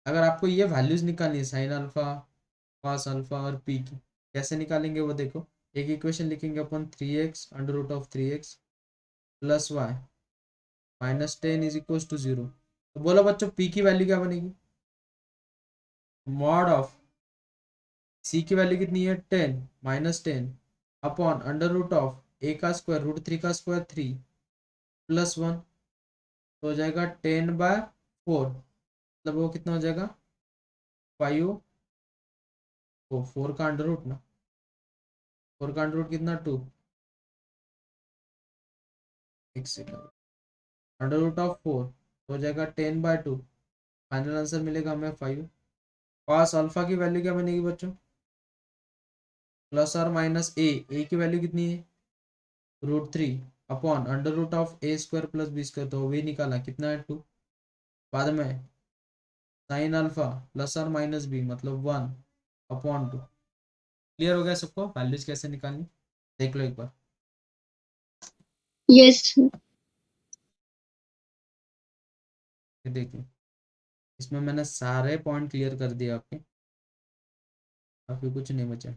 अगर आपको ये वैल्यूज निकालनी है साइन अल्फा, कॉस अल्फा और पी की, कैसे निकालेंगे वो देखो। एक इक्वेशन लिखेंगे अपन 3x under root of 3x plus Y minus 10 is equal to 0। तो बोलो बच्चों पी की वैल्यू क्या बनेगी? मॉड ऑफ सी की वैल्यू कितनी है 10 minus 10 upon under root of a का स्क्वायर रूट 3 का स्क्वायर 3 प्लस 1। तो हो जाएगा 10/4, मतलब वो कितना हो जाएगा 5। वो 4 का अंडर रूट ना, 4 का अंडर रूट कितना 2। एक सेकेंड, अंडर रूट ऑफ 4 हो जाएगा 10/2। फाइनल आंसर मिलेगा हमें 5। कॉस अल्फा की वैल्यू क्या बनेगी बच्चों? प्लस और माइनस ए की वैल्यू कितनी है √3 upon under root of A square plus B square, तो भी निकाला कितना है 2। बाद में साइन अल्फा प्लस और माइनस बी मतलब 1/2। क्लियर हो गया सबको वैल्यूज कैसे निकालनी? देख लो एक बार। यस। ये देख लो, इसमें मैंने सारे पॉइंट क्लियर कर दिए आपके, अभी कुछ नहीं बचा।